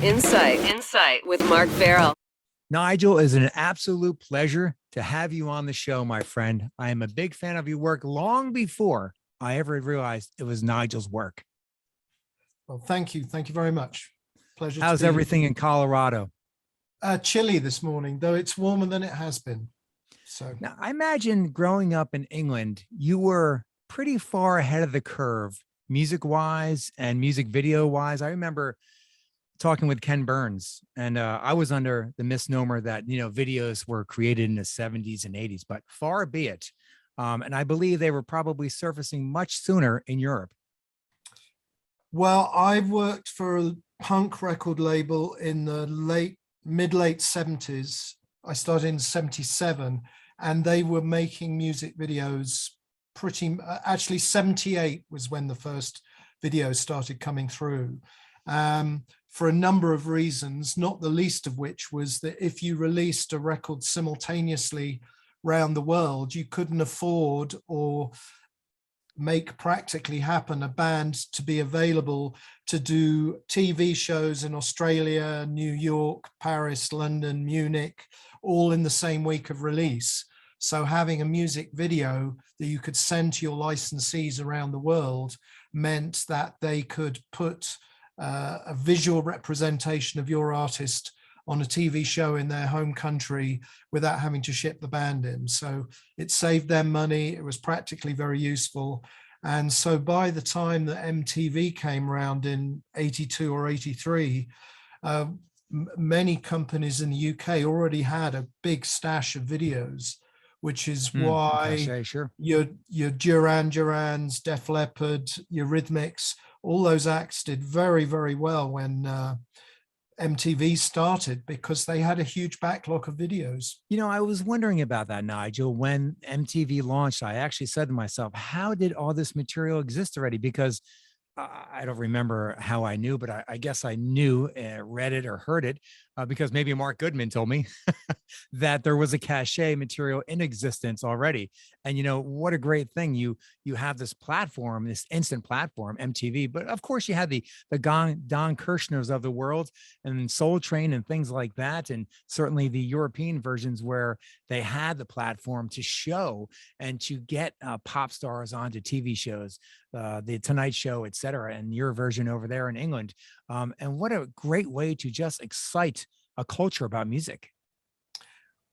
Insight with Mark Farrell. Nigel, is an absolute pleasure to have you on the show, my friend. I am a big fan of your work long before I ever realized it was Nigel's work. Well, thank you. Thank you very much. Pleasure. How's everything in Colorado? Chilly this morning, though it's warmer than it has been. So now, I imagine growing up in England, you were pretty far ahead of the curve, music-wise and music video-wise. I remember talking with Ken Burns, and I was under the misnomer that, videos were created in the 70s and 80s, but far be it. And I believe they were probably surfacing much sooner in Europe. Well, I worked for a punk record label in the mid-late 70s. I started in 77, and they were making music videos actually 78 was when the first videos started coming through. For a number of reasons, not the least of which was that if you released a record simultaneously around the world, you couldn't afford or make practically happen a band to be available to do TV shows in Australia, New York, Paris, London, Munich, all in the same week of release. So having a music video that you could send to your licensees around the world meant that they could put a visual representation of your artist on a TV show in their home country without having to ship the band in. So it saved them money. It was practically very useful. And so by the time that MTV came around in 82 or 83, many companies in the UK already had a big stash of videos, which is why sure. your Duran Durans, Def Leppard, Eurythmics, all those acts did very, very well when MTV started, because they had a huge backlog of videos. I was wondering about that, Nigel. When MTV launched, I actually said to myself, how did all this material exist already? Because I don't remember how I knew, but I guess I knew, read it or heard it, because maybe Mark Goodman told me that there was a cachet material in existence already. And what a great thing. You have this platform, this instant platform, MTV, but of course you had the Don Kirshner's of the world and Soul Train and things like that. And certainly the European versions where they had the platform to show and to get pop stars onto TV shows, the Tonight Show, et cetera, and your version over there in England. And what a great way to just excite a culture about music.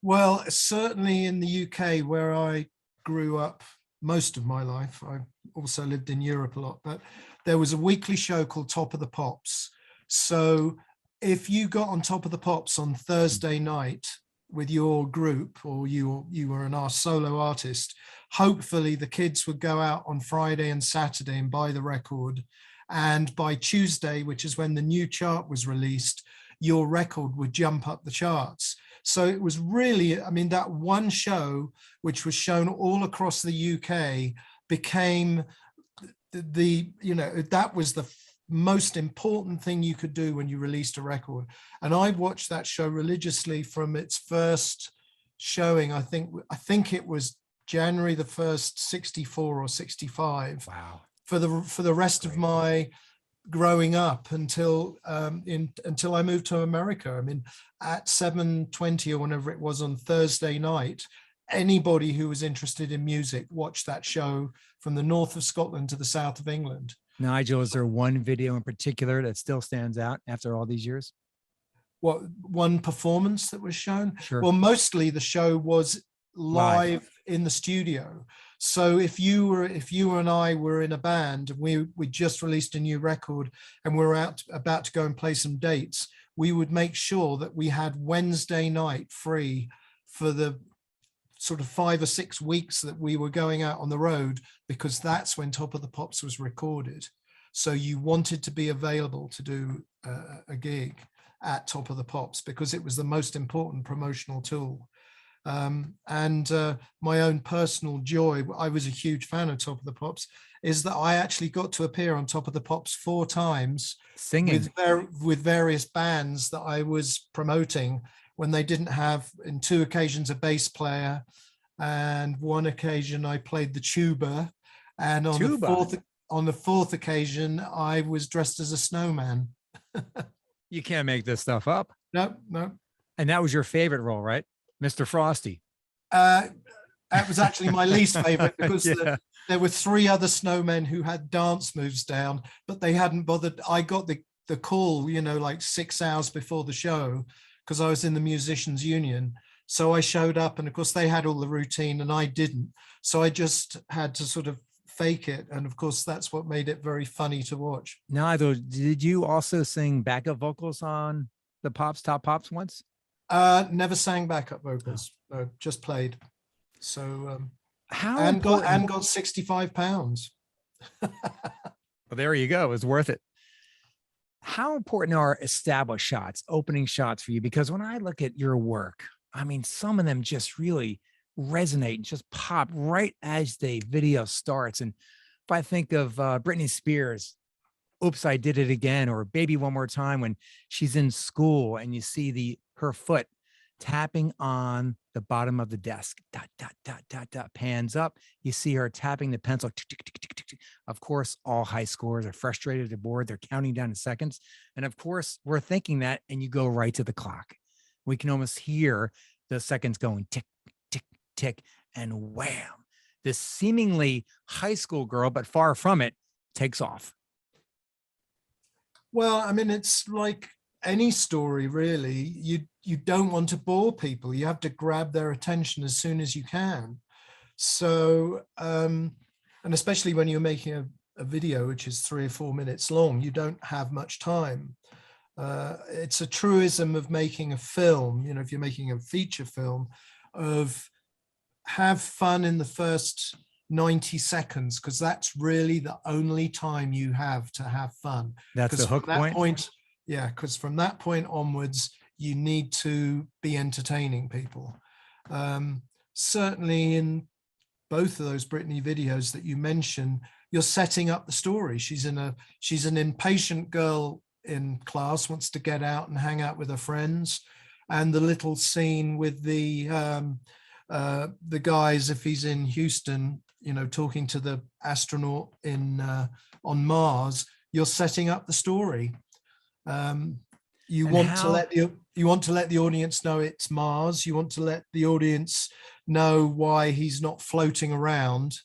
Well, certainly in the UK, where I grew up most of my life, I also lived in Europe a lot, but there was a weekly show called Top of the Pops. So if you got on Top of the Pops on Thursday night with your group, or you were an solo artist, hopefully the kids would go out on Friday and Saturday and buy the record. And by Tuesday, which is when the new chart was released, your record would jump up the charts. So it was really, that one show, which was shown all across the UK, became that was the most important thing you could do when you released a record. And I watched that show religiously from its first showing. I think it was January the 1st, 64 or 65. Wow. For the rest of my growing up until I moved to America. At 7:20 or whenever it was on Thursday night, anybody who was interested in music watched that show from the north of Scotland to the south of England. Nigel, is there one video in particular that still stands out after all these years? What, one performance that was shown? Sure. Well, mostly the show was live in the studio. So if you and I were in a band, and we just released a new record and we're about to go and play some dates, we would make sure that we had Wednesday night free for the sort of 5 or 6 weeks that we were going out on the road, because that's when Top of the Pops was recorded. So you wanted to be available to do a gig at Top of the Pops, because it was the most important promotional tool. And my own personal joy, I was a huge fan of Top of the Pops, is that I actually got to appear on Top of the Pops 4 times, singing with various bands that I was promoting, when they didn't have, in 2 occasions, a bass player, and 1 occasion I played the tuba, and on the fourth occasion I was dressed as a snowman. You can't make this stuff up. No, no. And that was your favorite role, right? Mr. Frosty. Uh, that was actually my least favorite because Yeah. there were three other snowmen who had dance moves down, but they hadn't bothered. I got the call, like 6 hours before the show, because I was in the musicians union. So I showed up, and of course they had all the routine and I didn't. So I just had to sort of fake it. And of course, that's what made it very funny to watch. Nigel, did you also sing backup vocals on the Top Pops once? Never sang backup vocals, just played. So how and important- got 65 pounds. Well, there you go. It's worth it. How important are established shots, opening shots for you? Because when I look at your work, I mean, some of them just really resonate and just pop right as the video starts. And if I think of Britney Spears, Oops, I Did It Again, or Baby One More Time, when she's in school and you see her foot tapping on the bottom of the desk, dot, dot, dot, dot, dot, pans up, you see her tapping the pencil. Tick, tick, tick, tick, tick, tick. Of course, all high scores are frustrated, they're bored, they're counting down in seconds. And of course, we're thinking that, and you go right to the clock. We can almost hear the seconds going tick, tick, tick, and wham. This seemingly high school girl, but far from it, takes off. Well, I mean, it's like any story, really. You don't want to bore people. You have to grab their attention as soon as you can. So, and especially when you're making a video, which is 3 or 4 minutes long, you don't have much time. It's a truism of making a film, if you're making a feature film, of have fun in the first 90 seconds, because that's really the only time you have to have fun. That's the hook point. Yeah, because from that point onwards, you need to be entertaining people. Certainly in both of those Britney videos that you mentioned, you're setting up the story. She's an impatient girl in class, wants to get out and hang out with her friends. And the little scene with the guys, if he's in Houston, talking to the astronaut on Mars, you're setting up the story. You want to let the audience know it's Mars. You want to let the audience know why he's not floating around.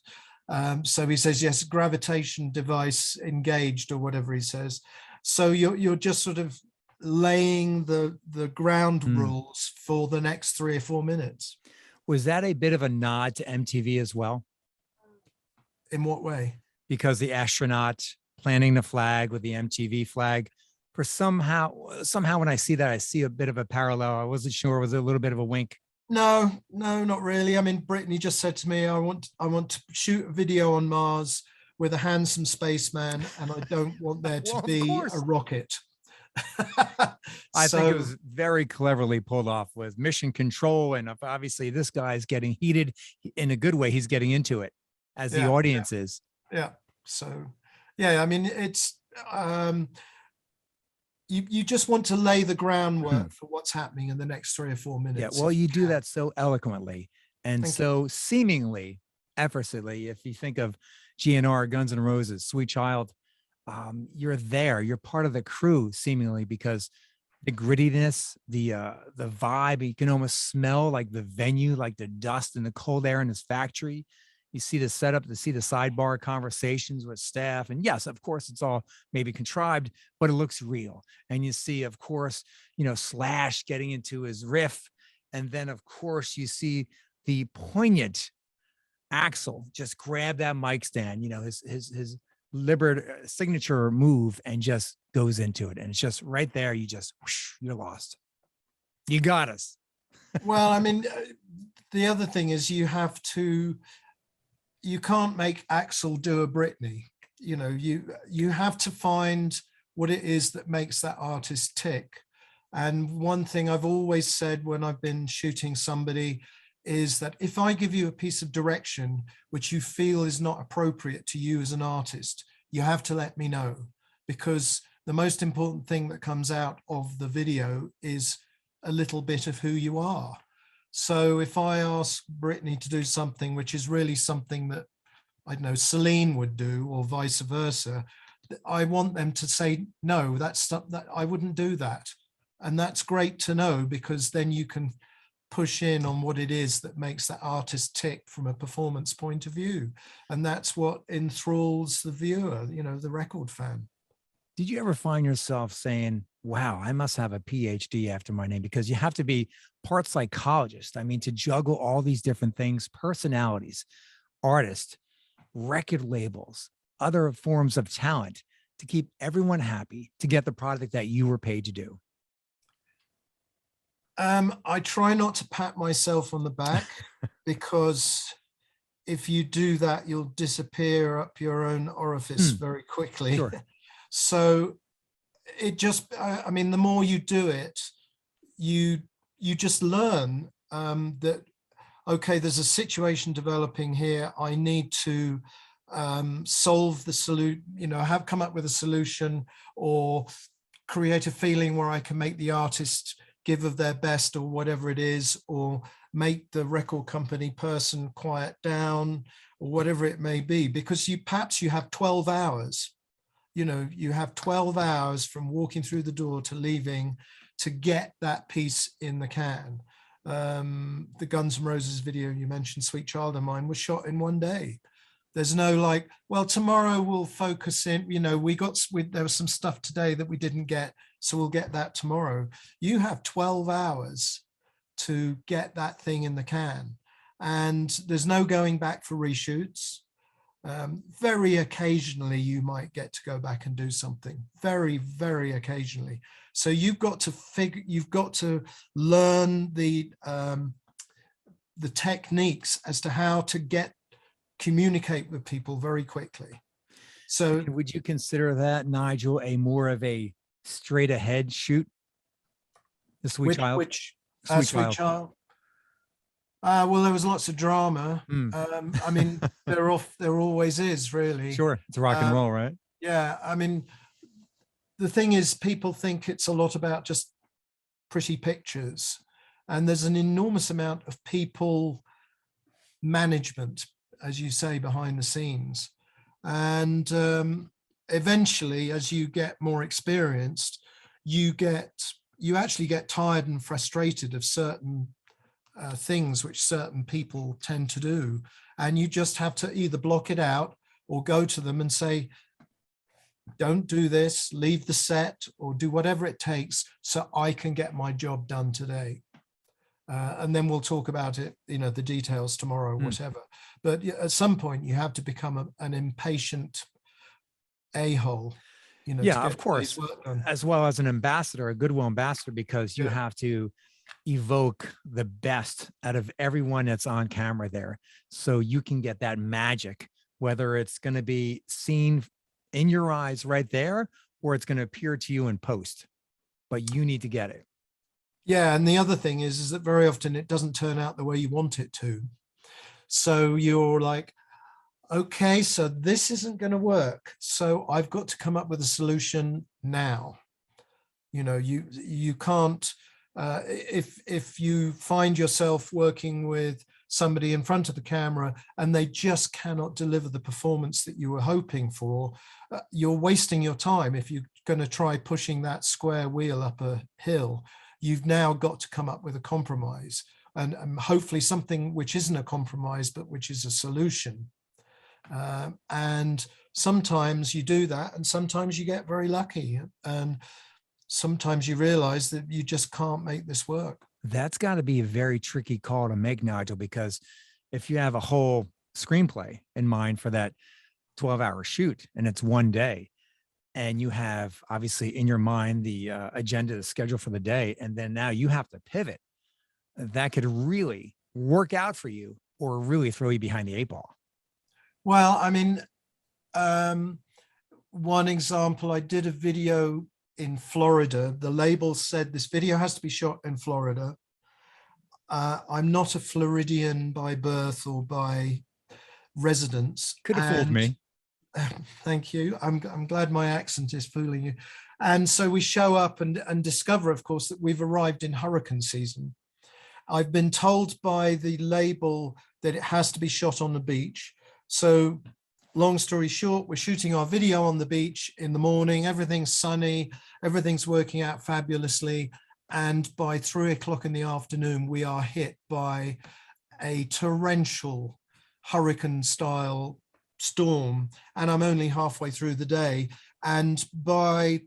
So he says, yes, gravitation device engaged, or whatever he says. So you're just sort of laying the ground rules for the next 3 or 4 minutes. Was that a bit of a nod to MTV as well? In what way? Because the astronaut planting the flag with the MTV flag, for somehow when I see that, I see a bit of a parallel. I wasn't sure. Was it a little bit of a wink? No, not really. I mean, Britney just said to me, I want to shoot a video on Mars with a handsome spaceman, and I don't want there to be a rocket. I think it was very cleverly pulled off with Mission Control. And obviously this guy's getting heated in a good way. He's getting into it as the audience is. Yeah. So, yeah, I mean, it's, you just want to lay the groundwork for what's happening in the next 3 or 4 minutes. Yeah. Well, you do that so eloquently and so seemingly effortlessly. If you think of GNR, Guns N' Roses, Sweet Child, you're there, you're part of the crew seemingly, because the grittiness, the vibe, you can almost smell like the venue, like the dust and the cold air in this factory. You see the setup, to see the sidebar conversations with staff. And yes, of course, it's all maybe contrived, but it looks real. And you see, of course, Slash getting into his riff. And then, of course, you see the poignant Axl just grab that mic stand, his signature move, and just goes into it. And it's just right there. You just, whoosh, you're lost. You got us. Well, I mean, the other thing is you can't make Axl do a Britney. You have to find what it is that makes that artist tick. And one thing I've always said when I've been shooting somebody is that if I give you a piece of direction which you feel is not appropriate to you as an artist, you have to let me know, because the most important thing that comes out of the video is a little bit of who you are. So if I ask Britney to do something which is really something that, I don't know, Celine would do, or vice versa, I want them to say, no, that's stuff that I wouldn't do that. And that's great to know, because then you can push in on what it is that makes that artist tick from a performance point of view. And that's what enthralls the viewer, you know, the record fan. Did you ever find yourself saying, wow, I must have a PhD after my name? Because you have to be part psychologist. I mean, to juggle all these different things, personalities, artists, record labels, other forms of talent, to keep everyone happy, to get the product that you were paid to do. I try not to pat myself on the back, because if you do that, you'll disappear up your own orifice very quickly. Sure. So it just, I mean, the more you do it, you just learn that, okay, there's a situation developing here. I need to solve the solution, you know, come up with a solution, or create a feeling where I can make the artist give of their best, or whatever it is, or make the record company person quiet down, or whatever it may be, because perhaps you have 12 hours, you know, you have 12 hours from walking through the door to leaving to get that piece in the can. The Guns N' Roses video you mentioned, Sweet Child of Mine, was shot in one day. There's no like, well, tomorrow we'll focus in, you know, there was some stuff today that we didn't get, so we'll get that tomorrow. You have 12 hours to get that thing in the can, and there's no going back for reshoots. Very occasionally you might get to go back and do something, very, very occasionally. So you've got to learn the techniques as to how to communicate with people very quickly. So would you consider that, Nigel, a more of a straight ahead shoot? The Sweet Child? Sweet Child. Well, there was lots of drama. I mean, there always is, really. Sure, it's rock and roll, right? Yeah, I mean, the thing is, people think it's a lot about just pretty pictures, and there's an enormous amount of people management, as you say, behind the scenes. And eventually, as you get more experienced, you actually get tired and frustrated of certain things which certain people tend to do, and you just have to either block it out or go to them and say, don't do this, leave the set, or do whatever it takes so I can get my job done today. And then we'll talk about it, you know, the details tomorrow, whatever. But at some point you have to become an impatient a-hole, you know. Yeah, of course, as well as an ambassador, a goodwill ambassador, because you have to evoke the best out of everyone that's on camera there, so you can get that magic, whether it's going to be seen in your eyes right there, or it's going to appear to you in post, but you need to get it. Yeah, and the other thing is that very often it doesn't turn out the way you want it to. So you're like, okay, so this isn't going to work, so I've got to come up with a solution now. You know, you can't, if you find yourself working with somebody in front of the camera and they just cannot deliver the performance that you were hoping for, you're wasting your time. If you're going to try pushing that square wheel up a hill, you've now got to come up with a compromise, and hopefully something which isn't a compromise, but which is a solution. And sometimes you do that, and sometimes you get very lucky, and sometimes you realize that you just can't make this work. That's got to be a very tricky call to make, Nigel, because if you have a whole screenplay in mind for that 12-hour shoot and it's one day, and you have obviously in your mind the agenda, the schedule for the day, and then now you have to pivot, that could really work out for you or really throw you behind the 8-ball. Well, I mean, one example, I did a video in Florida. The label said this video has to be shot in Florida. I'm not a Floridian by birth or by residence. Could have fooled me. Thank you. I'm glad my accent is fooling you. And so we show up and discover, of course, that we've arrived in hurricane season. I've been told by the label that it has to be shot on the beach. So long story short, we're shooting our video on the beach in the morning. Everything's sunny. Everything's working out fabulously. And by 3 o'clock in the afternoon, we are hit by a torrential hurricane style storm. And I'm only halfway through the day. And by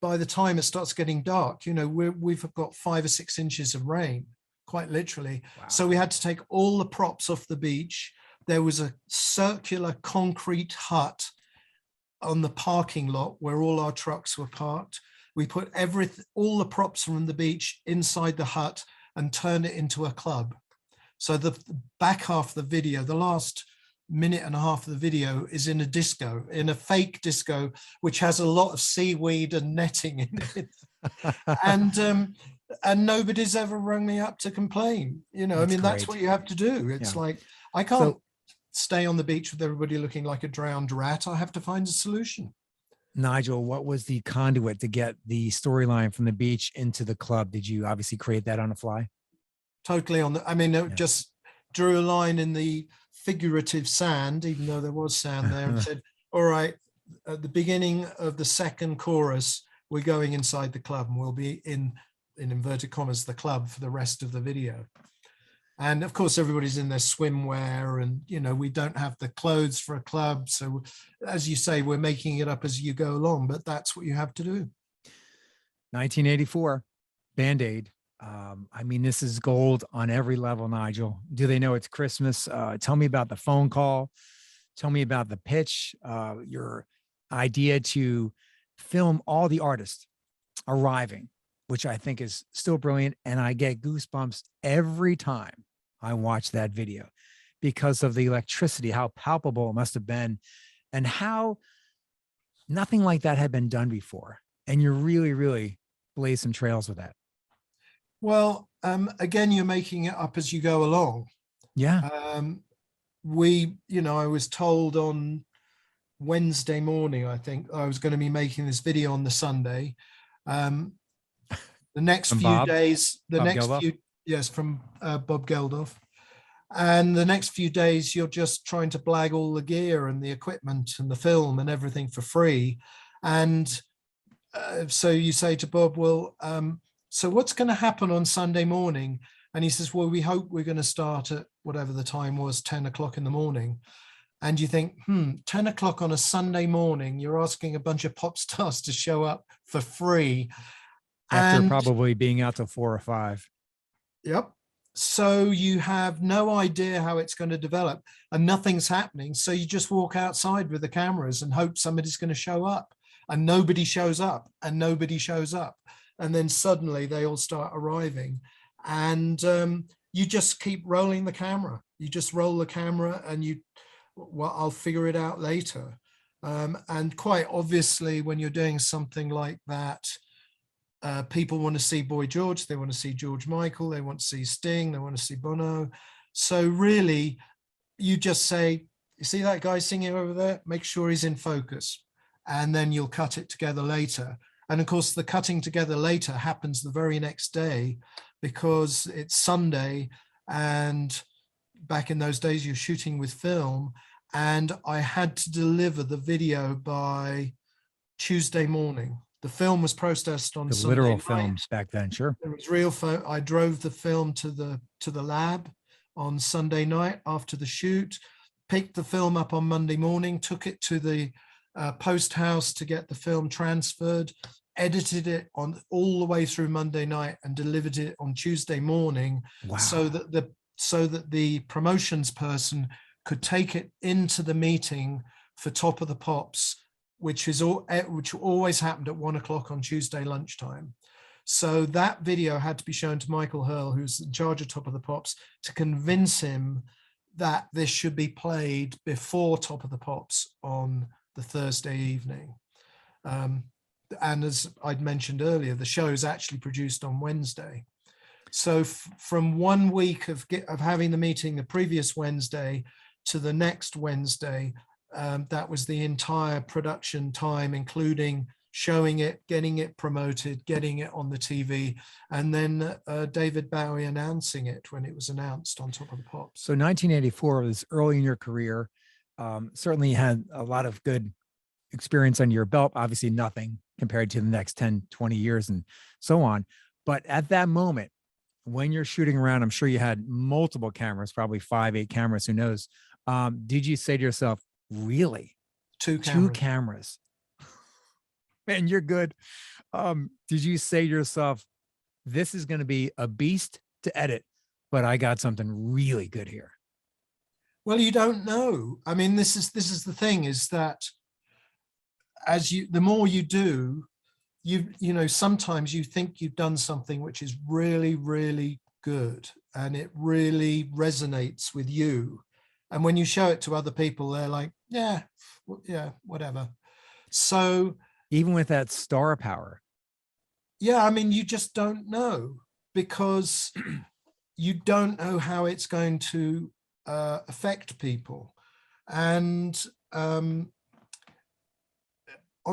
the time it starts getting dark, you know, we've got 5 or 6 inches of rain, quite literally. Wow. So we had to take all the props off the beach. There was a circular concrete hut on the parking lot where all our trucks were parked. We put all the props from the beach inside the hut and turned it into a club. So the back half of the video, the last minute and a half of the video, is in a disco, in a fake disco, which has a lot of seaweed and netting in it. And nobody's ever rung me up to complain. You know, That's I mean, that's great. what you have to do. It's Yeah. like, I can't stay on the beach with everybody looking like a drowned rat. I have to find a solution. Nigel, what was the conduit to get the storyline from the beach into the club? Did you obviously create that on the fly? Totally on the, I mean, it just drew a line in the figurative sand, even though there was sand there, and said, all right, at the beginning of the second chorus, we're going inside the club and we'll be in inverted commas, the club for the rest of the video. And of course, everybody's in their swimwear and, you know, we don't have the clothes for a club. So as you say, we're making it up as you go along, but that's what you have to do. 1984, Band-Aid. I mean, this is gold on every level, Nigel. Do they know it's Christmas? Tell me about the phone call. Tell me about the pitch, your idea to film all the artists arriving, which I think is still brilliant. And I get goosebumps every time I watch that video because of the electricity, how palpable it must have been, and how nothing like that had been done before. And you really, really blaze some trails with that. Well, again, you're making it up as you go along. Yeah. You know, I was told on Wednesday morning, I think I was going to be making this video on the Sunday. The next From few Bob? days, Bob Geldof? yes, from Bob Geldof. And the next few days, you're just trying to blag all the gear and the equipment and the film and everything for free. And so you say to Bob, well, so what's going to happen on Sunday morning? And he says, well, we hope we're going to start at whatever the time was, 10 o'clock in the morning. And you think, 10 o'clock on a Sunday morning, you're asking a bunch of pop stars to show up for free. After probably being out till 4 or 5. Yep. So you have no idea how it's going to develop and nothing's happening. So you just walk outside with the cameras and hope somebody's going to show up, and nobody shows up and nobody shows up. And then suddenly they all start arriving, and you just keep rolling the camera. You just roll the camera and well, I'll figure it out later. And quite obviously, when you're doing something like that, people want to see Boy George, they want to see George Michael, they want to see Sting, they want to see Bono. So really, you just say, you see that guy singing over there? Make sure he's in focus. And then you'll cut it together later. And of course, the cutting together later happens the very next day because it's Sunday. And back in those days, you're shooting with film. And I had to deliver the video by Tuesday morning. The film was processed on Sunday literal night. films back then, sure. It was real. I drove the film to the lab on Sunday night after the shoot, picked the film up on Monday morning, took it to the post house to get the film transferred, edited it on all the way through Monday night, and delivered it on Tuesday morning. Wow. So that the promotions person could take it into the meeting for Top of the Pops, which always happened at 1 o'clock on Tuesday lunchtime. So that video had to be shown to Michael Hurl, who's in charge of Top of the Pops, to convince him that this should be played before Top of the Pops on the Thursday evening. And as I'd mentioned earlier, the show is actually produced on Wednesday. So from 1 week of having the meeting the previous Wednesday to the next Wednesday, that was the entire production time, including showing it, getting it promoted, getting it on the TV, and then David Bowie announcing it when it was announced on Top of the Pops. So 1984 was early in your career. Certainly had a lot of good experience under your belt, obviously nothing compared to the next 10, 20 years and so on. But at that moment, when you're shooting around, I'm sure you had multiple cameras, probably 5, 8 cameras, who knows? Did you say to yourself, really? Two Two cameras. cameras? Man, you're good. Did you say to yourself, this is going to be a beast to edit, but I got something really good here? Well, you don't know. I mean, this is the thing, is that the more you do, you know, sometimes you think you've done something which is really, really good and it really resonates with you. And when you show it to other people, they're like, yeah, whatever. So Even with that star power. yeah, I mean, you just don't know, because you don't know how it's going to affect people. And on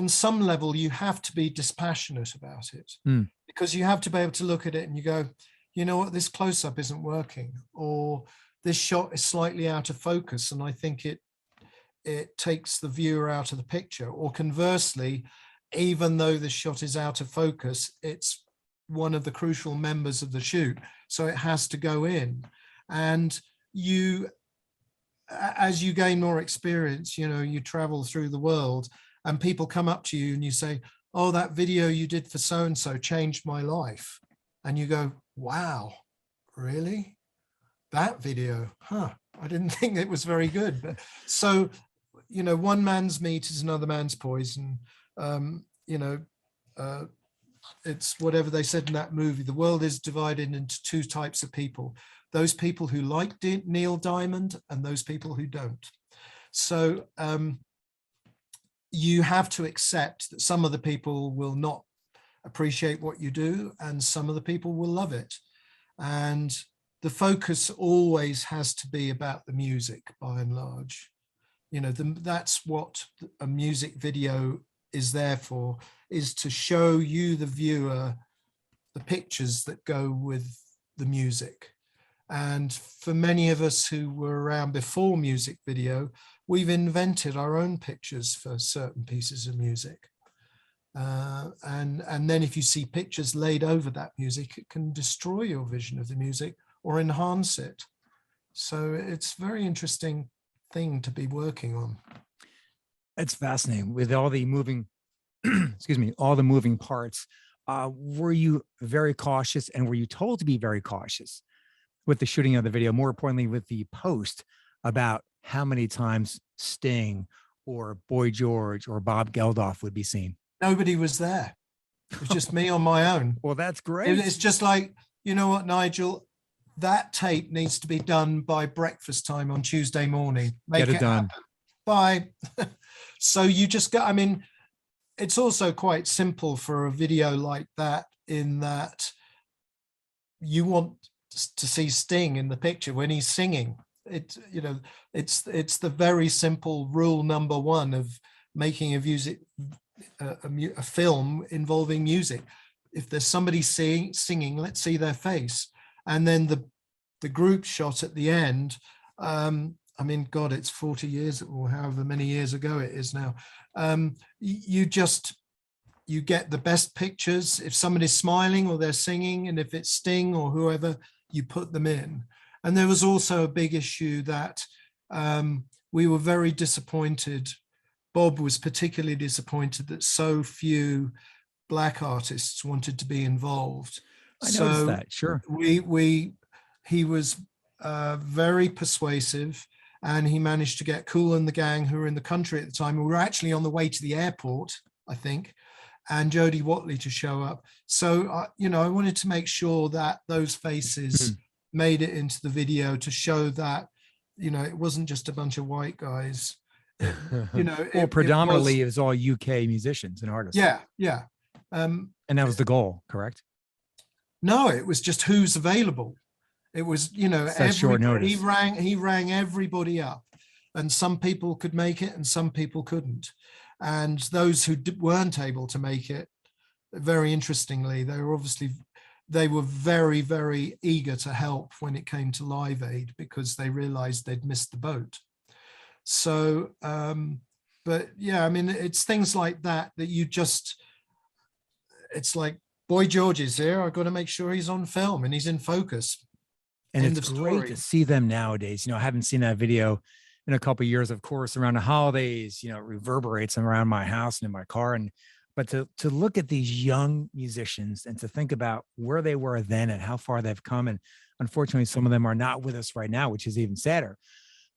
some level, you have to be dispassionate about it, because you have to be able to look at it and you go, you know what, this close-up isn't working, or this shot is slightly out of focus and I think it takes the viewer out of the picture. Or conversely, even though the shot is out of focus, it's one of the crucial members of the shoot, so it has to go in. And you, as you gain more experience, you know, you travel through the world and people come up to you and you say, oh, that video you did for so-and-so changed my life. And you go, wow, really? That video? Huh, I didn't think it was very good. But so, you know, one man's meat is another man's poison. You know, it's whatever they said in that movie, the world is divided into two types of people: those people who like Neil Diamond and those people who don't. So you have to accept that some of the people will not appreciate what you do and some of the people will love it. And the focus always has to be about the music, by and large. You know, that's what a music video is there for, is to show you, the viewer, the pictures that go with the music. And for many of us who were around before music video, we've invented our own pictures for certain pieces of music. And then if you see pictures laid over that music, it can destroy your vision of the music or enhance it. So it's a very interesting thing to be working on. It's fascinating with all the moving, excuse me, all the moving parts. Were you very cautious, and were you told to be very cautious with the shooting of the video, more importantly with the post, about how many times Sting or Boy George or Bob Geldof would be seen? Nobody was there. It was just me on my own. Well, that's great. It's just like, you know what, Nigel, that tape needs to be done by breakfast time on Tuesday morning. Get it done. Happen. Bye. So you just got, I mean, it's also quite simple for a video like that, in that you want to see Sting in the picture when he's singing. It, you know, it's the very simple rule number one of making a film involving music. If there's somebody singing, let's see their face. And then the group shot at the end, I mean, God, it's 40 years or however many years ago it is now. You get the best pictures. If somebody's smiling or they're singing, and if it's Sting or whoever, you put them in. And there was also a big issue that we were very disappointed. Bob was particularly disappointed that so few Black artists wanted to be involved. I noticed that, sure. He was very persuasive, and he managed to get Kool and the gang, who were in the country at the time. We were actually on the way to the airport, I think, and Jodie Watley to show up. So, you know, I wanted to make sure that those faces made it into the video, to show that, you know, it wasn't just a bunch of white guys. You know, well, predominantly it was all UK musicians and artists. Yeah, yeah. And that was the goal, correct? No, it was just who's available. It was, you know, short notice. He rang everybody up, and some people could make it and some people couldn't. And those who weren't able to make it, very interestingly, they were very, very eager to help when it came to Live Aid, because they realized they'd missed the boat. So, but yeah, I mean, it's things like that that you just, it's like, Boy George is here. I've got to make sure he's on film and he's in focus. And End it's of great to story. see them nowadays. I haven't seen that video in a couple of years, of course, around the holidays. It reverberates around my house and in my car. And but to look at these young musicians and to think about where they were then and how far they've come. And unfortunately, some of them are not with us right now, which is even sadder.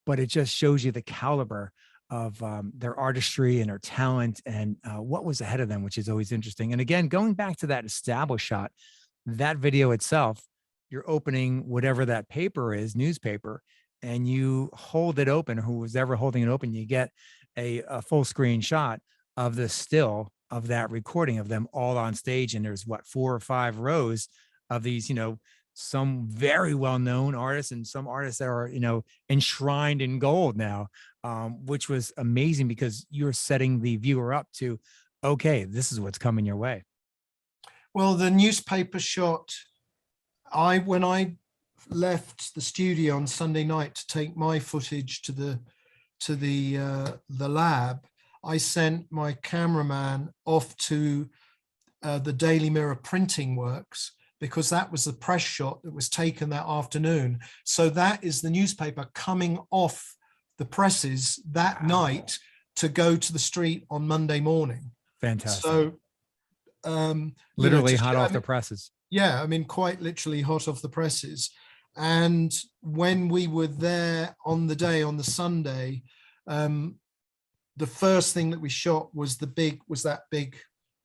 But it just shows you the caliber of their artistry and their talent and what was ahead of them, which is always interesting. And again, going back to that established shot, that video itself, you're opening whatever that paper is, newspaper, and you hold it open. Who was ever holding it open, you get a full screen shot of the still of that recording of them all on stage. And there's what, 4 or 5 rows of these, some very well-known artists and some artists that are, enshrined in gold now, which was amazing because you're setting the viewer up to, okay, this is what's coming your way. Well, the newspaper shot, when I left the studio on Sunday night to take my footage to the lab, I sent my cameraman off to the Daily Mirror printing works, because that was the press shot that was taken that afternoon. So that is the newspaper coming off the presses that night to go to the street on Monday morning. Fantastic. So literally hot off the presses. Yeah, I mean, quite literally hot off the presses. And when we were there on the Sunday, the first thing that we shot was that big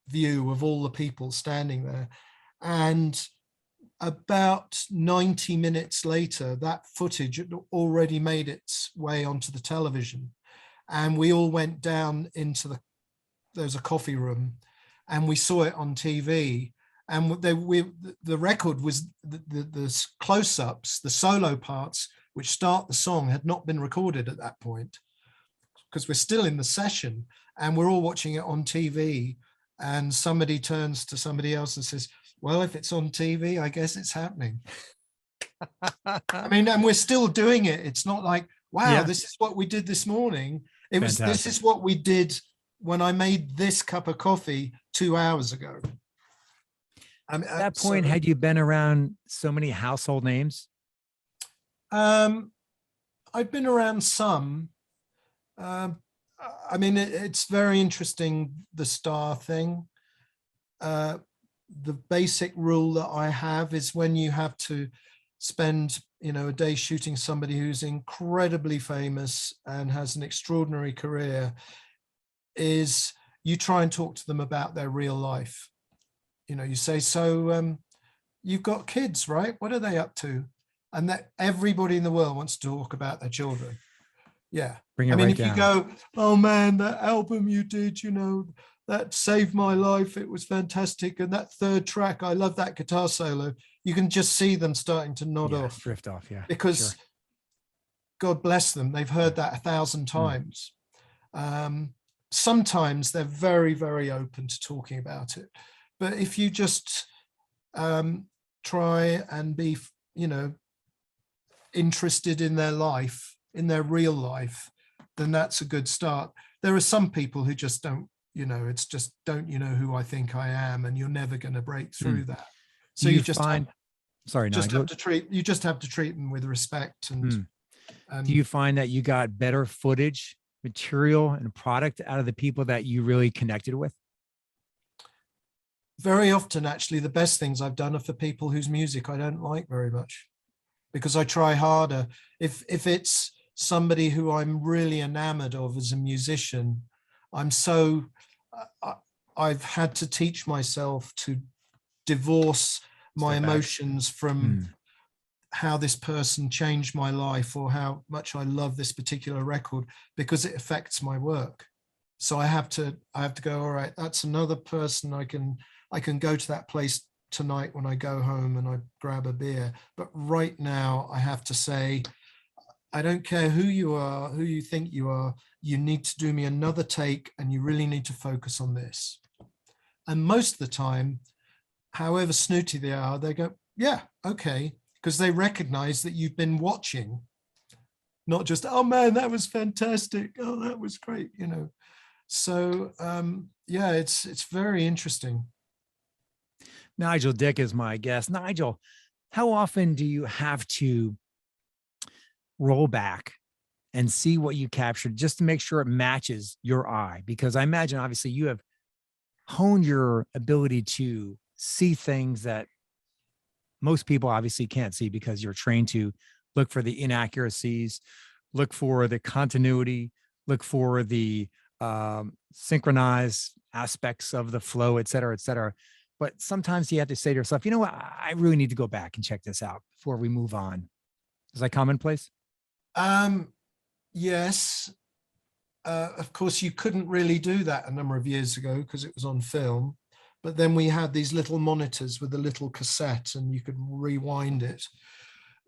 view of all the people standing there. And about 90 minutes later, that footage had already made its way onto the television. And we all went down into there's a coffee room, and we saw it on TV. And the record was the close-ups, the solo parts, which start the song, had not been recorded at that point, because we're still in the session and we're all watching it on TV. And somebody turns to somebody else and says, well, if it's on TV, I guess it's happening. I mean, and we're still doing it. It's not like, wow, yeah, this is what we did this morning. It was, this is what we did when I made this cup of coffee 2 hours ago. At that point, had you been around so many household names? I've been around some. I mean, it's very interesting, the star thing. The basic rule that I have is when you have to spend, a day shooting somebody who's incredibly famous and has an extraordinary career, is you try and talk to them about their real life. You say, so you've got kids, right? What are they up to? And that everybody in the world wants to talk about their children. Yeah. Bring it I mean, right if down. You go, oh man, that album you did, that saved my life. It was fantastic. And that third track, I love that guitar solo. You can just see them starting to nod off. Drift off, yeah. Because sure. God bless them. They've heard that 1,000 times. Sometimes they're very, very open to talking about it. But if you just try and be, interested in their life, in their real life, then that's a good start. There are some people who just don't, it's just, don't you know who I think I am? And you're never going to break through that. So you just have to treat them with respect. And do you find that you got better footage, material, and product out of the people that you really connected with? Very often, actually, the best things I've done are for people whose music I don't like very much, because I try harder. If it's somebody who I'm really enamored of as a musician, I've had to teach myself to divorce my emotions from how this person changed my life or how much I love this particular record, because it affects my work. So I have to go, all right, that's another person. I can go to that place tonight when I go home and I grab a beer. But right now I have to say, I don't care who you are, who you think you are, you need to do me another take and you really need to focus on this. And most of the time, however snooty they are, they go, yeah, okay, because they recognize that you've been watching not just, oh man, that was fantastic, oh that was great, you know. So yeah, it's very interesting. Nigel Dick is my guest. Nigel, how often do you have to roll back and see what you captured just to make sure it matches your eye? Because I imagine obviously you have honed your ability to see things that most people obviously can't see because you're trained to look for the inaccuracies, look for the continuity, look for the synchronized aspects of the flow, et cetera, et cetera. But sometimes you have to say to yourself, you know what, I really need to go back and check this out before we move on. Is that commonplace? Yes. Of course, you couldn't really do that a number of years ago because it was on film. But then we had these little monitors with a little cassette and you could rewind it.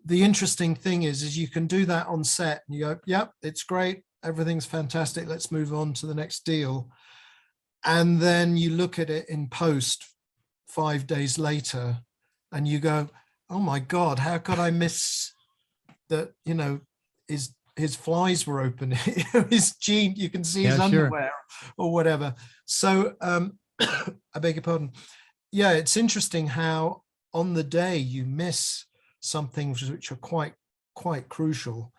The interesting thing is you can do that on set and you go, yep, it's great. Everything's fantastic. Let's move on to the next deal. And then you look at it in post 5 days later and you go, oh my God, how could I miss that, you know, his flies were open, his jean, you can see his underwear or whatever. So I beg your pardon. Yeah, it's interesting how on the day you miss some things which are quite crucial,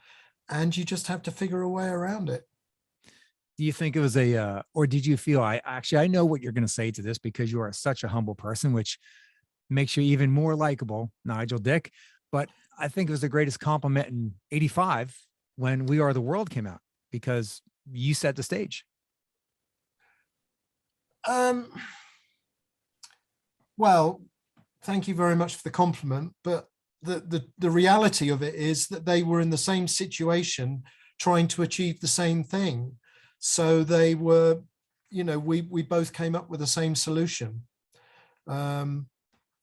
and you just have to figure a way around it. Do you think it was a, or did you feel, I know what you're going to say to this because you are such a humble person, which makes you even more likable, Nigel Dick. But I think it was the greatest compliment in '85 when We Are the World came out because you set the stage. Well, thank you very much for the compliment, but the reality of it is that they were in the same situation trying to achieve the same thing. So they were, you know, we both came up with the same solution. The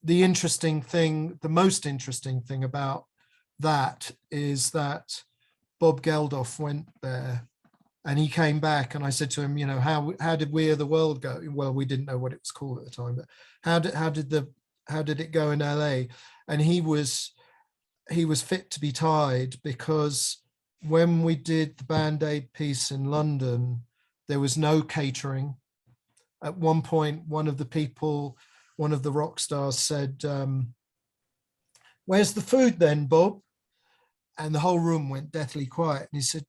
interesting thing, the most interesting thing about that is that Bob Geldof went there and he came back and I said to him, you know, how did We Are the World go? Well, we didn't know what it was called at the time, but how did it go in LA? And he was fit to be tied because when we did the Band-Aid piece in London, there was no catering. At one point, one of the rock stars said, where's the food then, Bob? And the whole room went deathly quiet. And he said,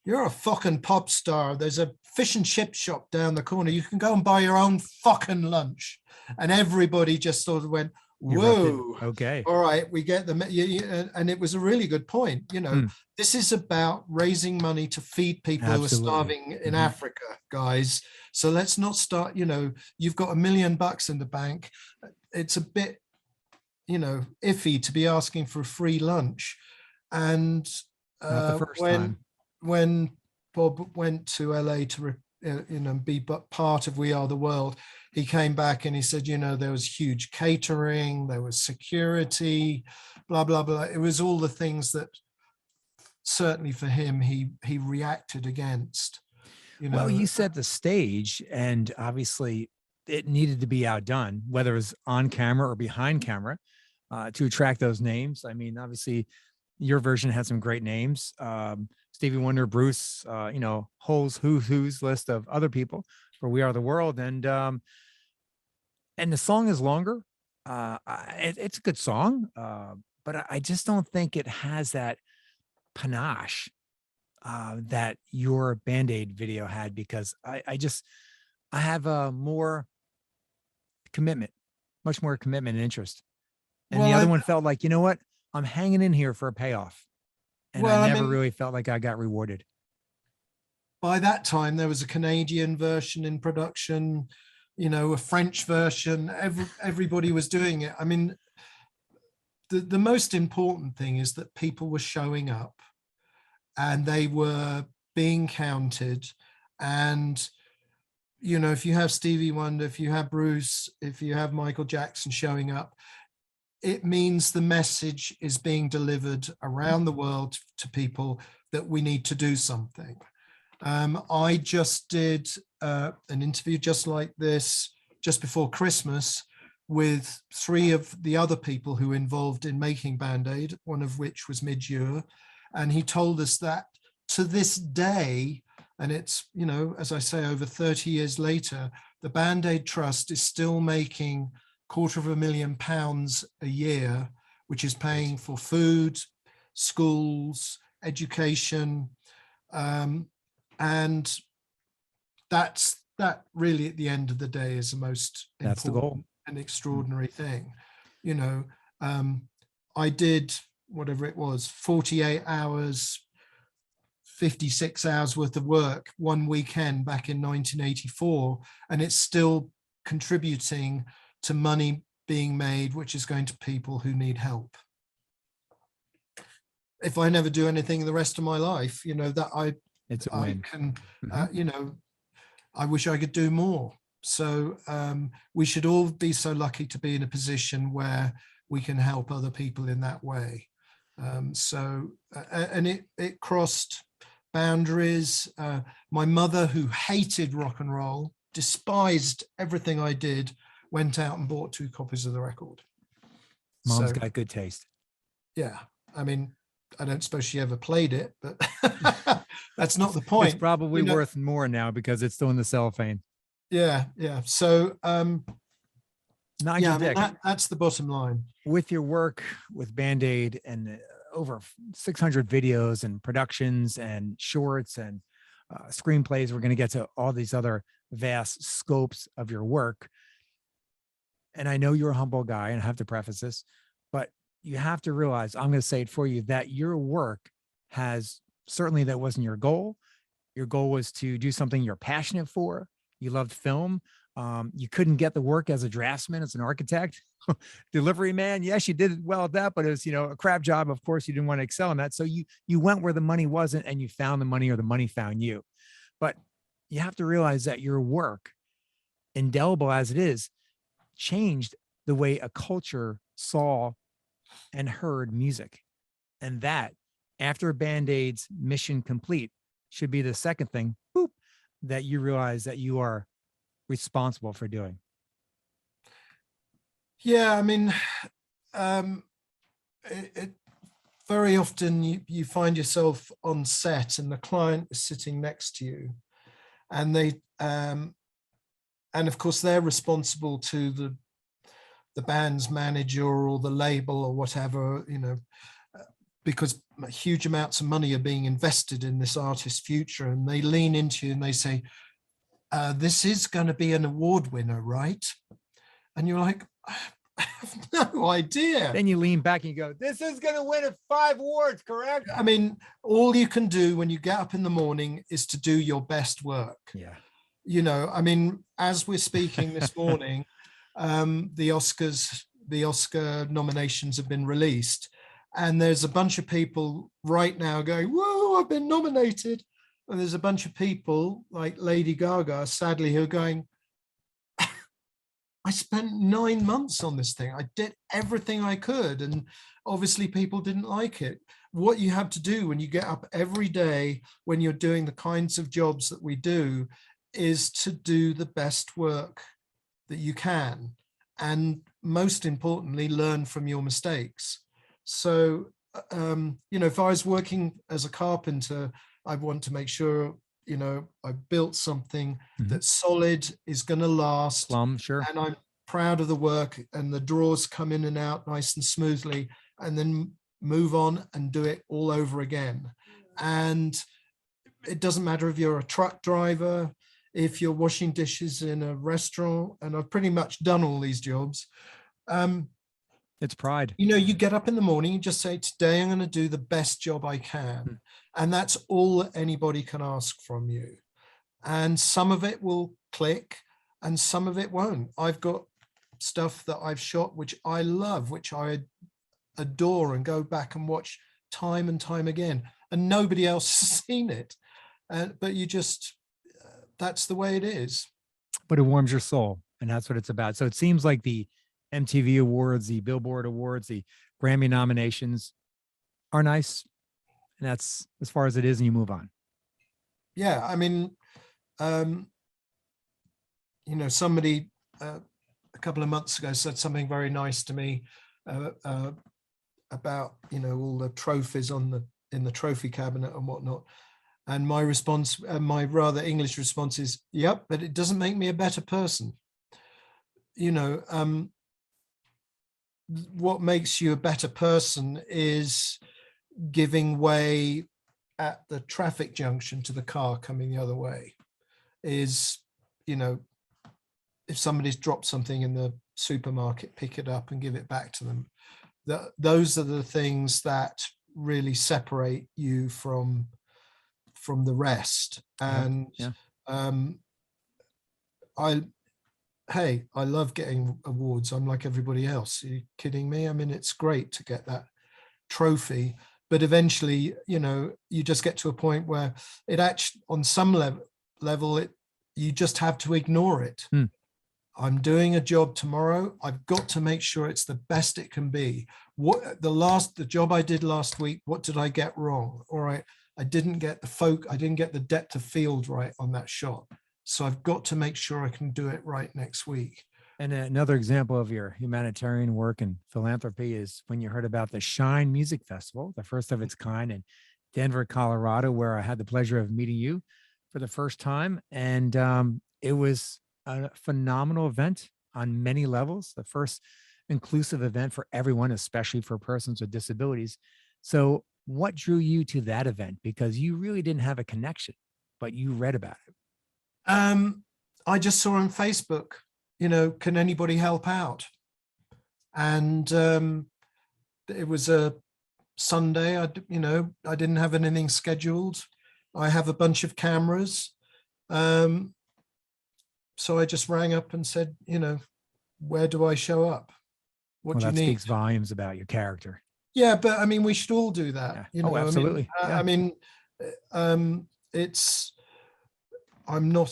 you're a fucking pop star. There's a fish and chip shop down the corner. You can go and buy your own fucking lunch. And everybody just sort of went, whoa, okay, all right, we get them. And it was a really good point. You know, this is about raising money to feed people who are starving in Africa, guys. So let's not start, you know, you've got $1 million in the bank. It's a bit, you know, iffy to be asking for a free lunch. And when Bob went to LA to you know, be part of We Are the World, he came back and he said, you know, there was huge catering, there was security, blah blah blah. It was all the things that certainly for him he reacted against. You know, well, you set the stage, and obviously it needed to be outdone, whether it was on camera or behind camera, to attract those names. I mean, obviously your version had some great names. Stevie Wonder, Bruce, you know, who's list of other people for We Are the World. And the song is longer. It's a good song, but I just don't think it has that panache that your Band-Aid video had, because I have a more commitment, much more commitment and interest. And the other one felt like, you know what? I'm hanging in here for a payoff. And I never really felt like I got rewarded. By that time, there was a Canadian version in production, you know, a French version. Everybody was doing it. I mean, the most important thing is that people were showing up and they were being counted. And, you know, if you have Stevie Wonder, if you have Bruce, if you have Michael Jackson showing up, it means the message is being delivered around the world to people that we need to do something. I just did an interview just like this just before Christmas with 3 of the other people who were involved in making Band-Aid, one of which was Midge Ure. And he told us that to this day, and it's, you know, as I say, over 30 years later, the Band Aid Trust is still making £250,000 a year, which is paying for food, schools, education, and that really at the end of the day is the most That's the goal. important and extraordinary thing. You know, I did whatever it was, 48 hours, 56 hours worth of work one weekend back in 1984, and it's still contributing to money being made, which is going to people who need help. If I never do anything the rest of my life, you know, that it's a win. I can, you know, I wish I could do more. So we should all be so lucky to be in a position where we can help other people in that way. And it crossed boundaries. My mother, who hated rock and roll, despised everything I did, went out and bought 2 copies of the record. Mom's got good taste. Yeah, I mean, I don't suppose she ever played it, but that's not the point. It's probably worth more now because it's still in the cellophane. Yeah. So, Nigel Dick, that's the bottom line. With your work with Band Aid and over 600 videos and productions and shorts and screenplays, we're going to get to all these other vast scopes of your work. And I know you're a humble guy, and I have to preface this, but you have to realize, I'm going to say it for you, that your work has, certainly that wasn't your goal. Your goal was to do something you're passionate for. You loved film. You couldn't get the work as a draftsman, as an architect, delivery man. Yes, you did well at that, but it was, you know, a crap job. Of course, you didn't want to excel in that. So you went where the money wasn't, and you found the money, or the money found you. But you have to realize that your work, indelible as it is, changed the way a culture saw and heard music. And that, after Band-Aid's mission complete, should be the second thing, boop, that you realize that you are responsible for doing. Yeah, I mean, very often you find yourself on set and the client is sitting next to you, and and of course they're responsible to the band's manager or the label or whatever, you know, because huge amounts of money are being invested in this artist's future, and they lean into you and they say, this is going to be an award winner, right? And you're like, I have no idea. Then you lean back and you go, this is going to win 5 awards, correct? I mean, all you can do when you get up in the morning is to do your best work. Yeah. You know, I mean, as we're speaking this morning, the Oscar nominations have been released, and there's a bunch of people right now going, whoa, I've been nominated. And there's a bunch of people like Lady Gaga, sadly, who are going, I spent 9 months on this thing. I did everything I could. And obviously people didn't like it. What you have to do when you get up every day, when you're doing the kinds of jobs that we do, is to do the best work that you can. And most importantly, learn from your mistakes. So, you know, if I was working as a carpenter, I want to make sure, you know, I built something that's solid, is going to last. Sure. And I'm proud of the work, and the drawers come in and out nice and smoothly, and then move on and do it all over again. And it doesn't matter if you're a truck driver, if you're washing dishes in a restaurant, and I've pretty much done all these jobs. It's pride. You know, you get up in the morning, you just say, today I'm going to do the best job I can. And that's all that anybody can ask from you. And some of it will click and some of it won't. I've got stuff that I've shot, which I love, which I adore and go back and watch time and time again. And nobody else has seen it. But you just, that's the way it is. But it warms your soul. And that's what it's about. So it seems like the MTV Awards, the Billboard Awards, the Grammy nominations are nice. And that's as far as it is, and you move on. Yeah, I mean, you know, somebody a couple of months ago said something very nice to me about, you know, all the trophies in the trophy cabinet and whatnot. And my response, my rather English response is, yep, but it doesn't make me a better person. You know, what makes you a better person is giving way at the traffic junction to the car coming the other way. Is, you know, if somebody's dropped something in the supermarket, pick it up and give it back to them. Those are the things that really separate you from the rest. And Yeah. I love getting awards. I'm like everybody else. Are you kidding me? I mean, it's great to get that trophy, but eventually, you know, you just get to a point where it actually, on some level, you just have to ignore it. I'm doing a job tomorrow. I've got to make sure it's the best it can be. The job I did last week, what did I get wrong? All right, I didn't get the depth of field right on that shot. So I've got to make sure I can do it right next week. And another example of your humanitarian work and philanthropy is when you heard about the Shine Music Festival, the first of its kind in Denver, Colorado, where I had the pleasure of meeting you for the first time. And it was a phenomenal event on many levels, the first inclusive event for everyone, especially for persons with disabilities. So what drew you to that event? Because you really didn't have a connection, but you read about it. I just saw on Facebook, you know, can anybody help out? And it was a Sunday. I didn't have anything scheduled. I have a bunch of cameras. So I just rang up and said, you know, where do I show up? What do you need? That speaks volumes about your character. Yeah, but I mean, we should all do that. Yeah. You know, absolutely. I mean, I'm not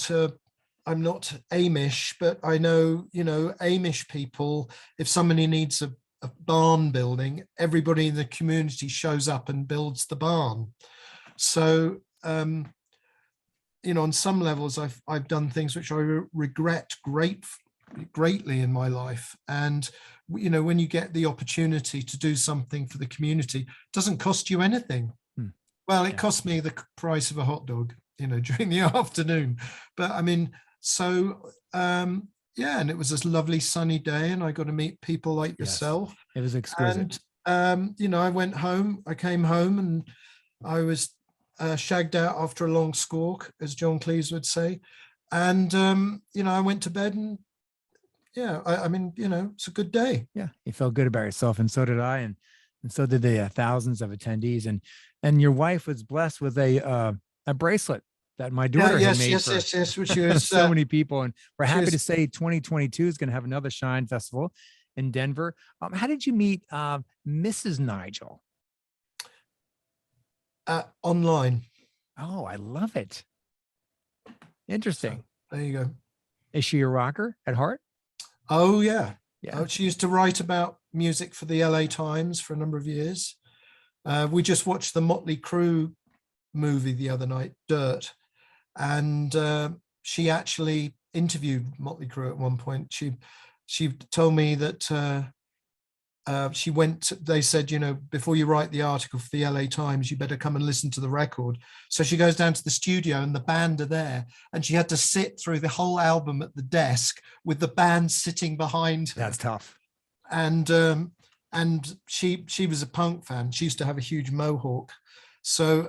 Amish, but I know, you know, Amish people, if somebody needs a barn building, everybody in the community shows up and builds the barn. So, you know, on some levels, I've done things which I regret greatly in my life. And, you know, when you get the opportunity to do something for the community, it doesn't cost you anything. Well, it cost me the price of a hot dog, you know, during the afternoon. But I mean, so, yeah, and it was this lovely sunny day and I got to meet people like yourself. It was exquisite. And, you know, I came home and I was shagged out after a long squawk, as John Cleese would say. And, you know, I went to bed and yeah, I mean, you know, it's a good day. Yeah, you felt good about yourself. And so did I. And so did the thousands of attendees. And your wife was blessed with a bracelet that my daughter had made yes, which was so many people. And we're happy to say 2022 is going to have another Shine Festival in Denver. How did you meet Mrs. Nigel? Online. Oh, I love it. Interesting. So, there you go. Is she a rocker at heart? Oh, yeah. Yeah. She used to write about music for the LA Times for a number of years. We just watched the Motley Crue movie the other night, Dirt. And she actually interviewed Motley Crue at one point. She told me that they said, you know, before you write the article for the LA Times, you better come and listen to the record. So she goes down to the studio and the band are there. And she had to sit through the whole album at the desk with the band sitting behind her. That's tough. And she was a punk fan. She used to have a huge mohawk. So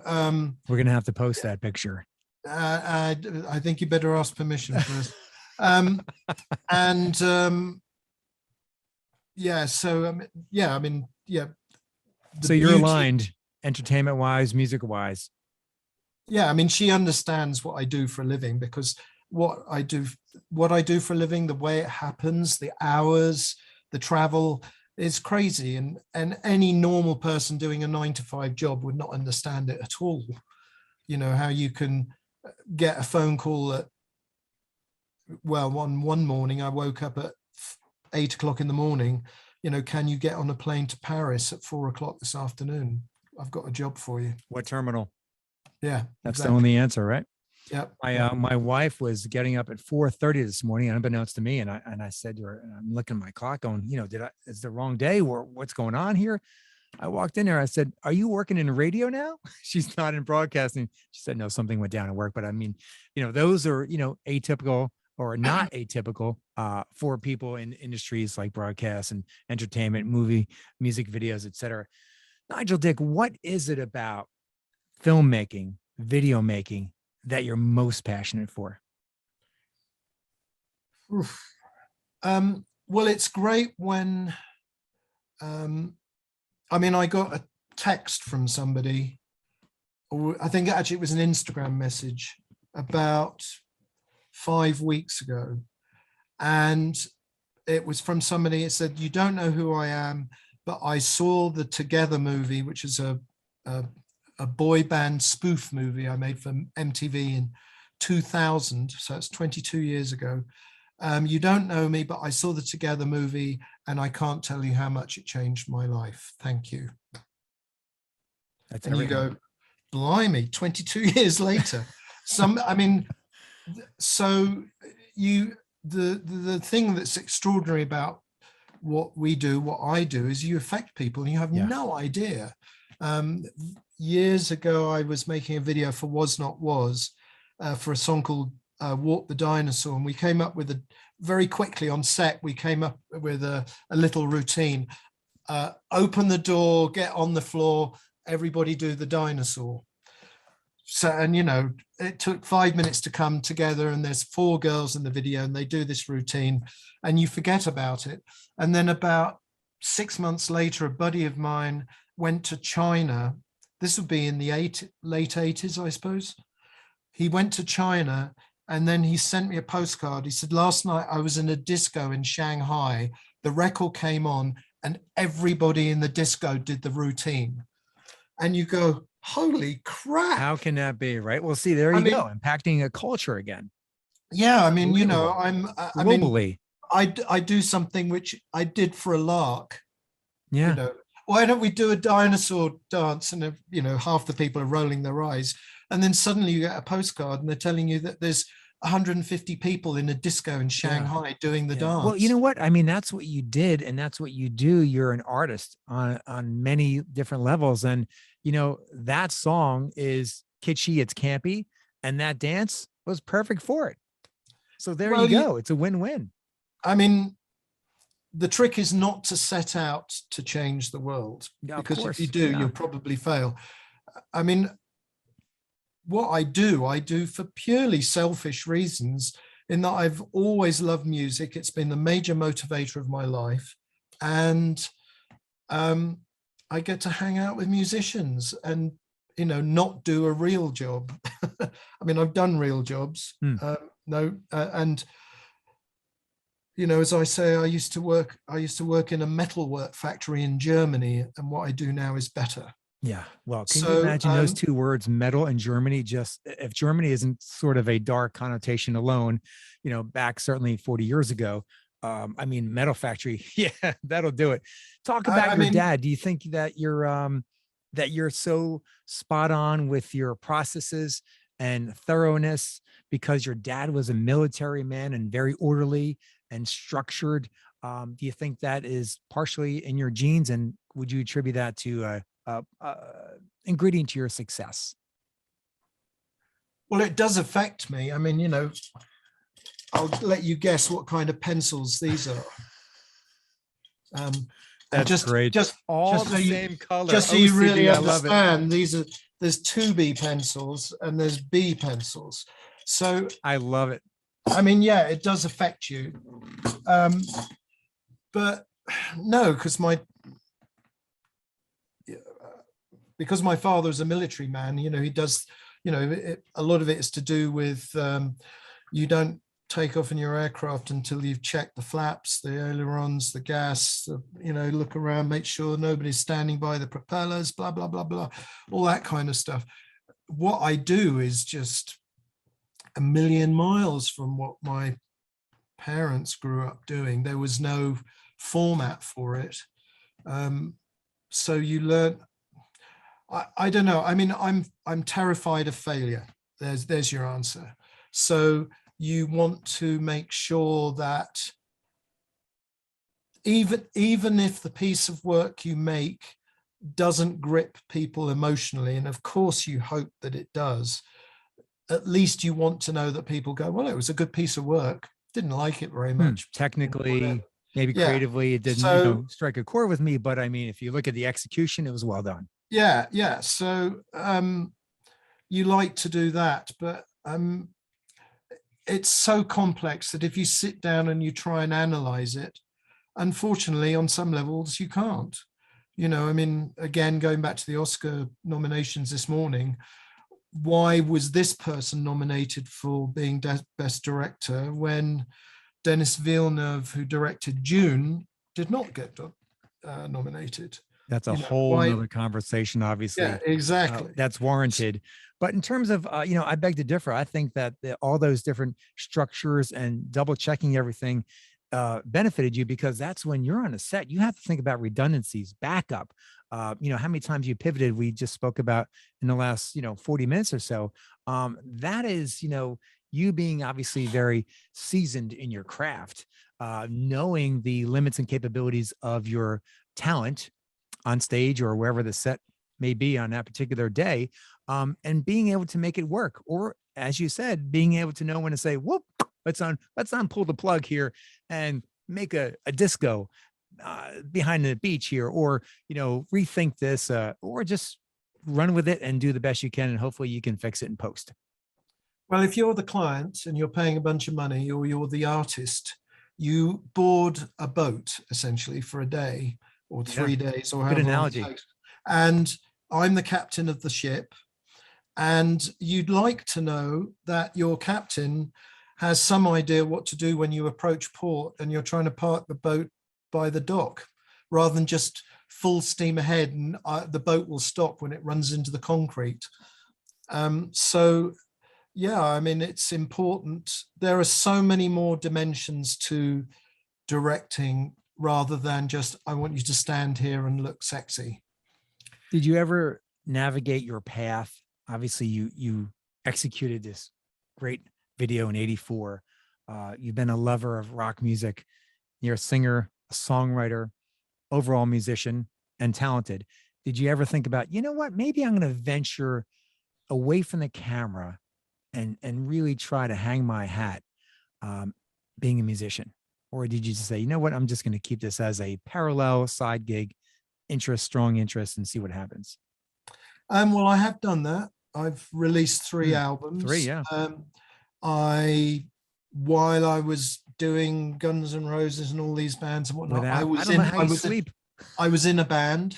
we're going to have to post that picture. I think you better ask permission first. Yeah. So, yeah, I mean, yeah. So you're aligned entertainment wise, music wise. Yeah. I mean, she understands what I do for a living because what I do for a living, the way it happens, the hours, the travel is crazy. And any normal person doing a 9-to-5 job would not understand it at all. You know, how you can get a phone call at, well, one morning I woke up at 8 o'clock in the morning, you know, can you get on a plane to Paris at 4 o'clock this afternoon? I've got a job for you. What terminal? Yeah. That's exactly the only answer, right? Yeah. My wife was getting up at 4:30 this morning, unbeknownst to me. And I said to her, and I'm looking at my clock going, you know, is the wrong day or what's going on here? I walked in there. I said, "Are you working in radio now?" She's not in broadcasting. She said, "No, something went down at work." But I mean, those are, atypical or not atypical for people in industries like broadcast and entertainment, movie, music videos, etc. Nigel Dick, what is it about filmmaking, video making that you're most passionate for? Oof. Well, it's great when, I got a text from somebody, or I think actually it was an Instagram message about 5 weeks ago. And it was from somebody. It said, "You don't know who I am, but I saw the Together movie," which is a boy band spoof movie I made for MTV in 2000. So it's 22 years ago. "You don't know me, but I saw the Together movie and I can't tell you how much it changed my life. Thank you." That's And everything. you go, blimey, 22 years later. So the thing that's extraordinary about what we do, what I do, is you affect people and you have no idea. Years ago, I was making a video for Was Not Was for a song called Walk the Dinosaur. And we came up with very quickly on set, we came up with a little routine. Open the door, get on the floor, everybody do the dinosaur. So, and it took 5 minutes to come together, and there's 4 girls in the video and they do this routine and you forget about it. And then about 6 months later, a buddy of mine went to China. This would be in the late 80s, I suppose. He went to China and then he sent me a postcard. He said, "Last night I was in a disco in Shanghai. The record came on and everybody in the disco did the routine." And you go, holy crap. How can that be, right? Well, see, there you go, impacting a culture again. Yeah, globally. I do something which I did for a lark. Yeah. Why don't we do a dinosaur dance? And half the people are rolling their eyes. And then suddenly you get a postcard and they're telling you that there's 150 people in a disco in Shanghai doing the dance. Well, you know what? I mean, that's what you did and that's what you do. You're an artist on many different levels. And, that song is kitschy, it's campy, and that dance was perfect for it. So there you go. It's a win-win. I mean, the trick is not to set out to change the world, because if you do, you'll probably fail. I mean, what I do for purely selfish reasons, in that I've always loved music. It's been the major motivator of my life. And I get to hang out with musicians and, not do a real job. I mean, I've done real jobs. And as I say, I used to work in a metalwork factory in Germany, and what I do now is better. Yeah. Well, can you imagine those 2 words, metal and Germany? Just if Germany isn't sort of a dark connotation alone, back certainly 40 years ago. I mean, metal factory. Yeah, that'll do it. Talk about your dad. Do you think that you're so spot on with your processes and thoroughness because your dad was a military man and very orderly and structured? Do you think that is partially in your genes, and would you attribute that to ingredient to your success? Well, it does affect me. I mean, I'll let you guess what kind of pencils these are. That's great. Just all the same color. Just so you really understand, there's 2B pencils and there's B pencils. So I love it. I mean, yeah, it does affect you. But no, because my father is a military man, he does, a lot of it is to do with you don't take off in your aircraft until you've checked the flaps, the ailerons, the gas, look around, make sure nobody's standing by the propellers, blah, blah, blah, blah, all that kind of stuff. What I do is just a million miles from what my parents grew up doing. There was no format for it. So you learn. I don't know. I mean, I'm terrified of failure. There's your answer. So you want to make sure that even if the piece of work you make doesn't grip people emotionally, and of course you hope that it does, at least you want to know that people go, well, it was a good piece of work. Didn't like it very much. Technically, maybe Yeah. creatively, it didn't, So strike a chord with me. But I mean, if you look at the execution, it was well done. yeah. So you like to do that, but it's so complex that if you sit down and you try and analyze it, unfortunately, on some levels, you can't. I mean, again, going back to the Oscar nominations this morning, why was this person nominated for being Best Director when Denis Villeneuve, who directed Dune, did not get nominated? That's a whole nother conversation, obviously. Yeah, exactly. That's warranted. But in terms of, I beg to differ. I think that all those different structures and double checking everything benefited you, because that's when you're on a set, you have to think about redundancies, backup. How many times you pivoted, we just spoke about in the last, 40 minutes or so. That is, you being obviously very seasoned in your craft, knowing the limits and capabilities of your talent on stage or wherever the set may be on that particular day, and being able to make it work. Or as you said, being able to know when to say, whoop, let's pull the plug here and make a disco behind the beach here, or, rethink this, or just run with it and do the best you can. And hopefully you can fix it in post. Well, if you're the client and you're paying a bunch of money, or you're the artist, you board a boat essentially for a day or 3 days, or however Good analogy. long it takes. And I'm the captain of the ship. And you'd like to know that your captain has some idea what to do when you approach port and you're trying to park the boat by the dock, rather than just full steam ahead and the boat will stop when it runs into the concrete. So, yeah, I mean, it's important. There are so many more dimensions to directing, rather than just, I want you to stand here and look sexy. Did you ever navigate your path? Obviously, you executed this great video in '84. You've been a lover of rock music. You're a singer, a songwriter, overall musician, and talented. Did you ever think about, what, maybe I'm going to venture away from the camera and really try to hang my hat, being a musician? Or did you just say, what, I'm just going to keep this as a parallel side gig, strong interest, and see what happens? Well, I have done that. I've released 3 albums. 3, yeah. While I was doing Guns N' Roses and all these bands and whatnot, I was in a band.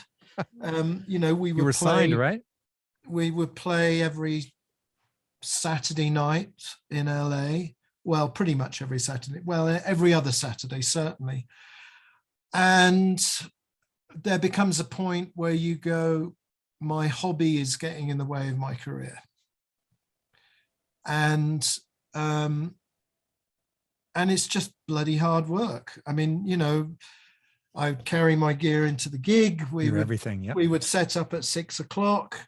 We were signed, right? We would play every Saturday night in LA. Well, pretty much every Saturday. Well, every other Saturday, certainly. And there becomes a point where you go, my hobby is getting in the way of my career. And it's just bloody hard work. I mean, I carry my gear into the gig. Everything. Yep. We would set up at 6 o'clock.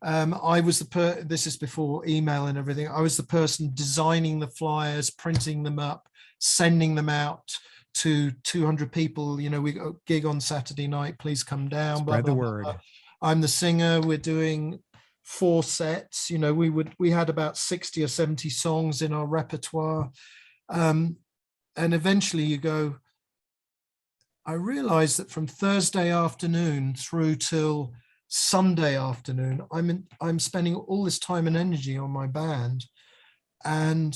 I was this is before email and everything. I was the person designing the flyers, printing them up, sending them out to 200 people. We got a gig on Saturday night, please come down. Spread the word. Blah. I'm the singer. We're doing 4 sets. We had about 60 or 70 songs in our repertoire. And eventually you go, I realized that from Thursday afternoon through till Sunday afternoon, I'm spending all this time and energy on my band. And,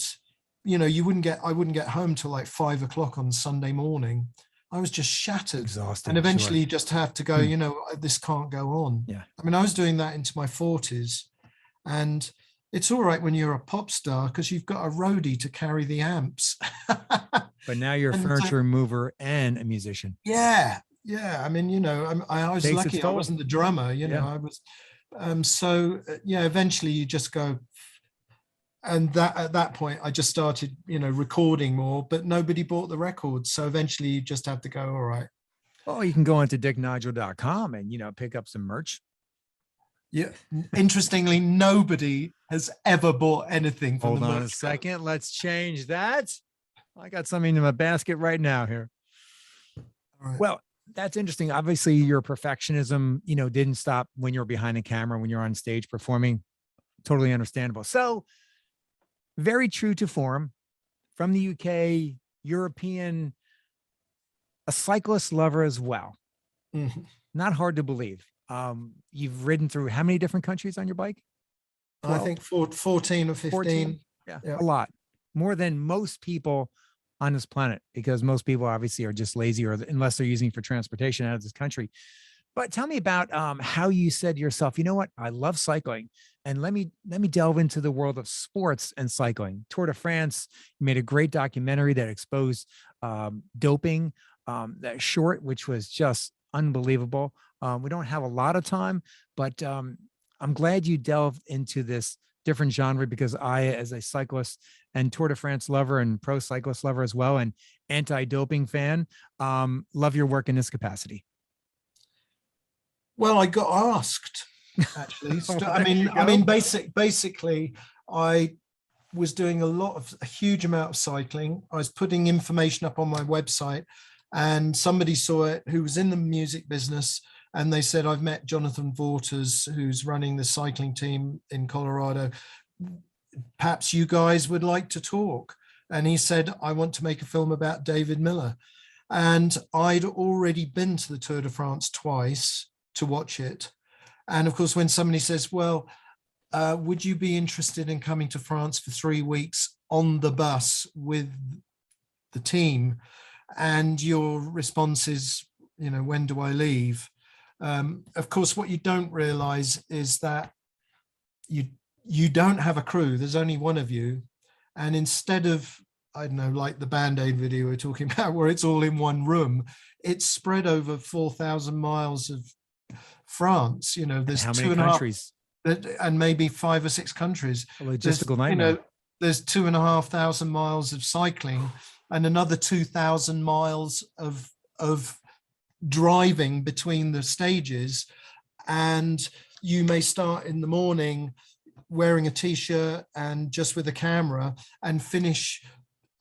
I wouldn't get home till like 5 o'clock on Sunday morning. I was just shattered, exhausted. And eventually you just have to go, this can't go on. Yeah. I mean, I was doing that into my 40s, and it's all right when you're a pop star because you've got a roadie to carry the amps. But now you're a furniture mover and a musician. Yeah. I mean, I was lucky I wasn't the drummer, I was. Eventually you just go, and at that point I just started, recording more, but nobody bought the records. So eventually you just have to go, all right. Oh, you can go onto dicknigel.com and, pick up some merch. Yeah. Interestingly, nobody has ever bought anything from the merch. Hold on a second. Let's change that. I got something in my basket right now here. All right. Well, that's interesting. Obviously, your perfectionism, didn't stop when you're behind the camera, when you're on stage performing. Totally understandable. So, very true to form, from the UK, European, a cyclist lover as well. Mhm. Not hard to believe. You've ridden through how many different countries on your bike? I 12, think 14 or 15. Yeah, Yeah. a lot more than most people on this planet, because most people obviously are just lazy, or unless they're using for transportation out of this country. But tell me about how you said to yourself, you know what, I love cycling, and let me delve into the world of sports and cycling. Tour de France, you made a great documentary that exposed doping. That short, which was just unbelievable. We don't have a lot of time, but I'm glad you delved into this different genre, because I, as a cyclist and Tour de France lover and pro cyclist lover as well, and anti-doping fan, love your work in this capacity. Well, I got asked actually. Well, I there you mean, go. basically, I was doing a huge amount of cycling. I was putting information up on my website, and somebody saw it who was in the music business, and they said, I've met Jonathan Vaughters, who's running the cycling team in Colorado. Perhaps you guys would like to talk. And he said, I want to make a film about David Miller. And I'd already been to the Tour de France twice to watch it. And of course, when somebody says, well, would you be interested in coming to France for 3 weeks on the bus with the team? And your response is, when do I leave? Of course, what you don't realize is that you don't have a crew. There's only one of you. And instead of, I don't know, like the Band-Aid video we're talking about, where it's all in one room, it's spread over 4,000 miles of France. And There's how many two and a half, countries? and maybe 5 or 6 countries. A There's, logistical nightmare. there's 2,500 miles of cycling, and another 2,000 miles of driving between the stages. And you may start in the morning wearing a t-shirt and just with a camera, and finish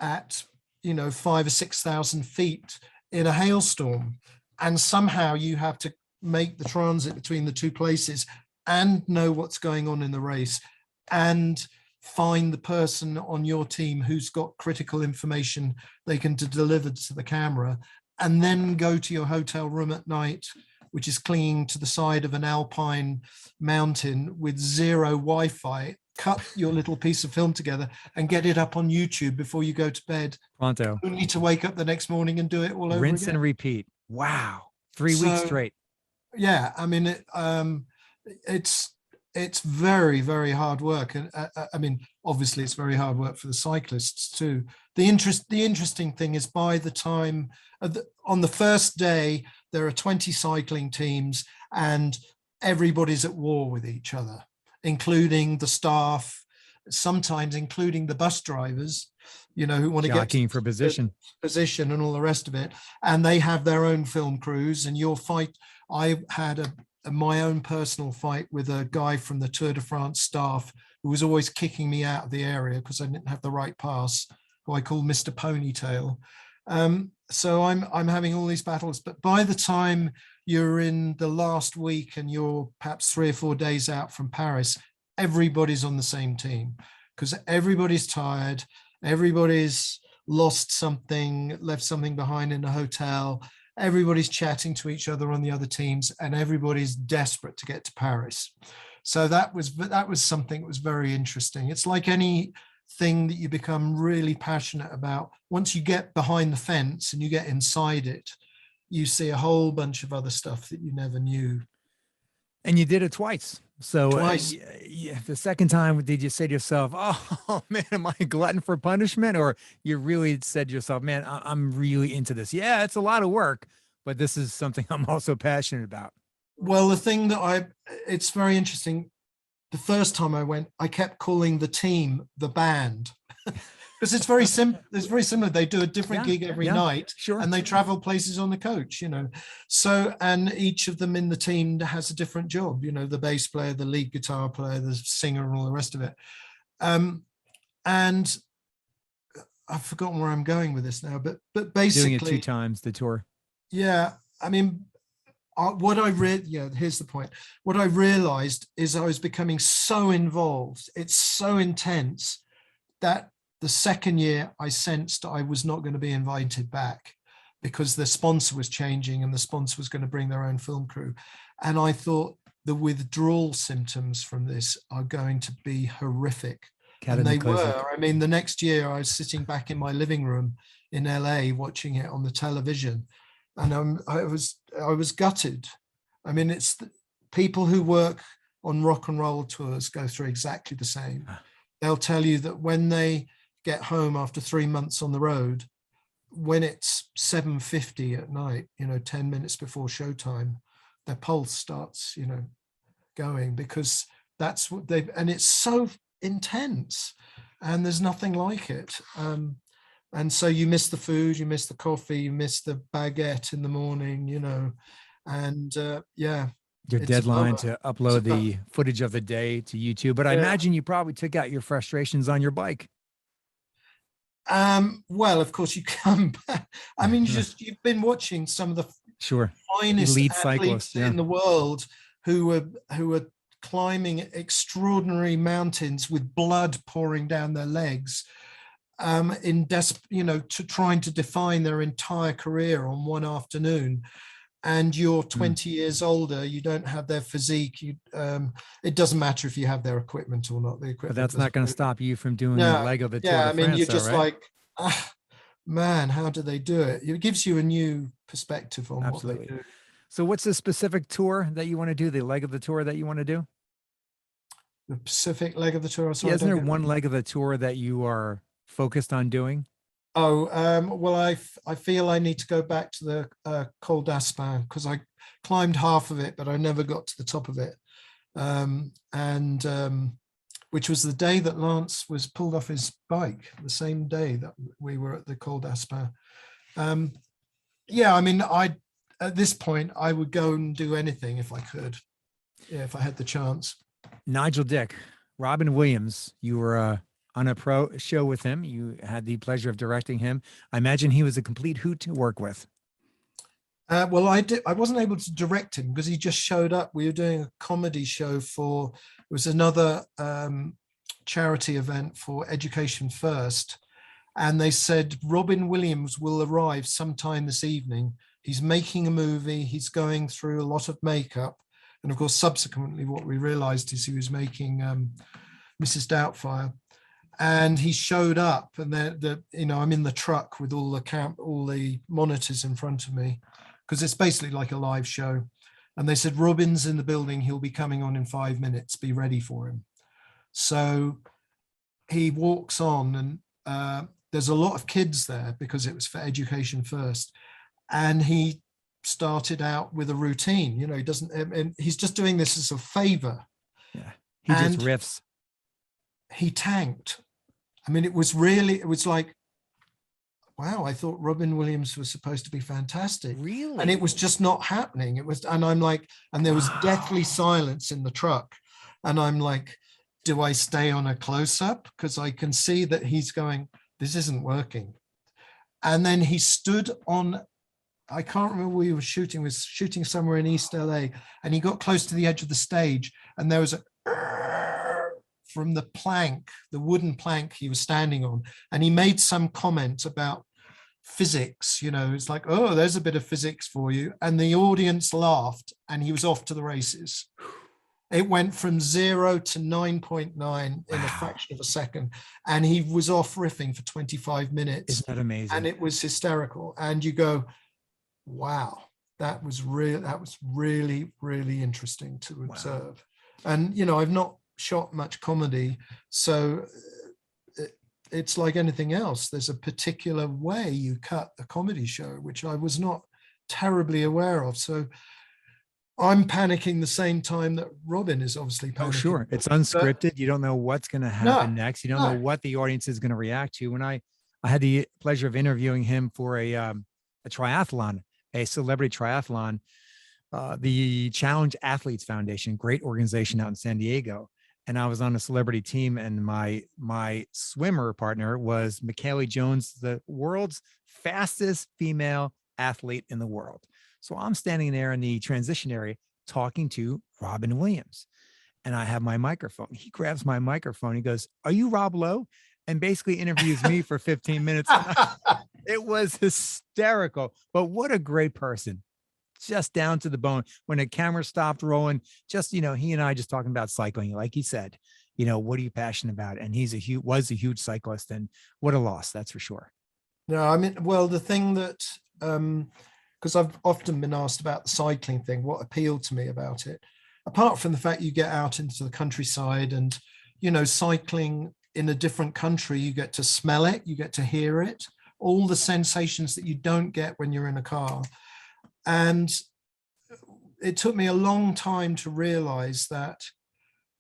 at 5,000 or 6,000 feet in a hailstorm. And somehow you have to make the transit between the two places and know what's going on in the race, and find the person on your team who's got critical information they can deliver to the camera, and then go to your hotel room at night, which is clinging to the side of an alpine mountain with zero Wi-Fi, cut your little piece of film together and get it up on YouTube before you go to bed, Pronto. only to wake up the next morning and do it all over Rinse again. and repeat. Wow. 3 weeks straight. Yeah, I mean, it's very, very hard work. And I mean, obviously it's very hard work for the cyclists too. The interesting thing is, by the time on the first day, there are 20 cycling teams, and everybody's at war with each other, including the staff, sometimes including the bus drivers, who want to get Jockeying for position. And all the rest of it. And they have their own film crews, and your fight. I had my own personal fight with a guy from the Tour de France staff who was always kicking me out of the area because I didn't have the right pass, who I call Mr. Ponytail. So I'm having all these battles, but by the time you're in the last week and you're perhaps 3 or 4 days out from Paris, everybody's on the same team, because everybody's tired, everybody's lost something, left something behind in a hotel, everybody's chatting to each other on the other teams, and everybody's desperate to get to Paris. So that was something that was very interesting. It's like anything that you become really passionate about. Once you get behind the fence and you get inside it, you see a whole bunch of other stuff that you never knew. And you did it twice. So Twice. The second time, did you say to yourself, oh man, am I a glutton for punishment? Or you really said to yourself, man, I'm really into this. Yeah, it's a lot of work, but this is something I'm also passionate about. Well, the thing that it's very interesting. The first time I went, I kept calling the team the band. Because it's very simple. It's very similar. They do a different gig every night, sure, and they travel places on the coach, So, and each of them in the team has a different job, the bass player, the lead guitar player, the singer, and all the rest of it. And I've forgotten where I'm going with this now, but basically doing it 2 times the tour. Yeah. I mean, here's the point. What I realized is I was becoming so involved. It's so intense that the second year I sensed I was not going to be invited back because the sponsor was changing and the sponsor was going to bring their own film crew. And I thought the withdrawal symptoms from this are going to be horrific. And they were. I mean, the next year I was sitting back in my living room in LA watching it on the television, and I was gutted. I mean, it's people who work on rock and roll tours go through exactly the same. They'll tell you that when they get home after 3 months on the road, when it's 7:50 at night, 10 minutes before showtime, their pulse starts, going, because that's what and it's so intense and there's nothing like it. And so you miss the food, you miss the coffee, you miss the baguette in the morning, and your deadline to upload the footage of the day to YouTube. But I imagine you probably took out your frustrations on your bike. Well, of course you come back. I mean, you've been watching some of the finest elite athletes cyclists in the world who are climbing extraordinary mountains with blood pouring down their legs, to trying to define their entire career on one afternoon. And you're 20 years older, you don't have their physique. It doesn't matter if you have their equipment or not. The equipment, but that's not going to stop you from doing a leg of the Tour de France, you're just right? like, man, how do they do it? It gives you a new perspective on what they do. So what's the specific tour that you want to do, the leg of the tour that you want to do? The Pacific leg of the tour? Sorry, isn't there one leg of the tour that you are focused on doing? Well, I feel I need to go back to the Col d'Aspin, because I climbed half of it, but I never got to the top of it. Which was the day that Lance was pulled off his bike, the same day that we were at the Col d'Aspin. I mean, at this point, I would go and do anything if I could, if I had the chance. Nigel Dick, Robin Williams, you were on a pro show with him. You had the pleasure of directing him. I imagine he was a complete hoot to work with. Well, I wasn't able to direct him because he just showed up. We were doing a comedy show it was another charity event for Education First. And they said, Robin Williams will arrive sometime this evening. He's making a movie. He's going through a lot of makeup. And of course, subsequently, what we realized is he was making Mrs. Doubtfire. And he showed up, and I'm in the truck with all the monitors in front of me, because it's basically like a live show. And they said, Robin's in the building. He'll be coming on in 5 minutes. Be ready for him. So he walks on, and there's a lot of kids there because it was for Education First. And he started out with a routine. He doesn't, and he's just doing this as a favor. Yeah, he just riffs. He tanked. I mean, it was like, wow, I thought Robin Williams was supposed to be fantastic. Really? And it was just not happening. And I'm like, and there was deathly silence in the truck. And I'm like, do I stay on a close-up? Because I can see that he's going, this isn't working. And then he stood on, I can't remember where he was shooting somewhere in East LA. And he got close to the edge of the stage, and there was a from the plank, the wooden plank he was standing on. And he made some comment about physics, it's like, oh, there's a bit of physics for you. And the audience laughed, and he was off to the races. It went from 0 to 9.9 in a fraction of a second. And he was off riffing for 25 minutes. Isn't that amazing? And it was hysterical. And you go, wow, that was really, really interesting to observe. And, I've not shot much comedy, so it's like anything else. There's a particular way you cut a comedy show, which I was not terribly aware of. So I'm panicking the same time that Robin is obviously panicking. Oh, sure. It's unscripted. You don't know what's going to happen next. You don't know what the audience is going to react to. When I had the pleasure of interviewing him for a triathlon, a celebrity triathlon, the Challenge Athletes Foundation, great organization out in San Diego. And I was on a celebrity team, and my swimmer partner was Michaeli Jones, the world's fastest female athlete in the world. So I'm standing there in the transition area talking to Robin Williams, and I have my microphone. He grabs my microphone. He goes, "Are you Rob Lowe?" And basically interviews me for 15 minutes. It was hysterical, but what a great person. Just down to the bone. When the camera stopped rolling, just, he and I just talking about cycling. Like he said, what are you passionate about? And was a huge cyclist, and what a loss. That's for sure. No, I mean, well, the thing that, because I've often been asked about the cycling thing, what appealed to me about it, apart from the fact you get out into the countryside and, cycling in a different country, you get to smell it, you get to hear it, all the sensations that you don't get when you're in a car. And it took me a long time to realize that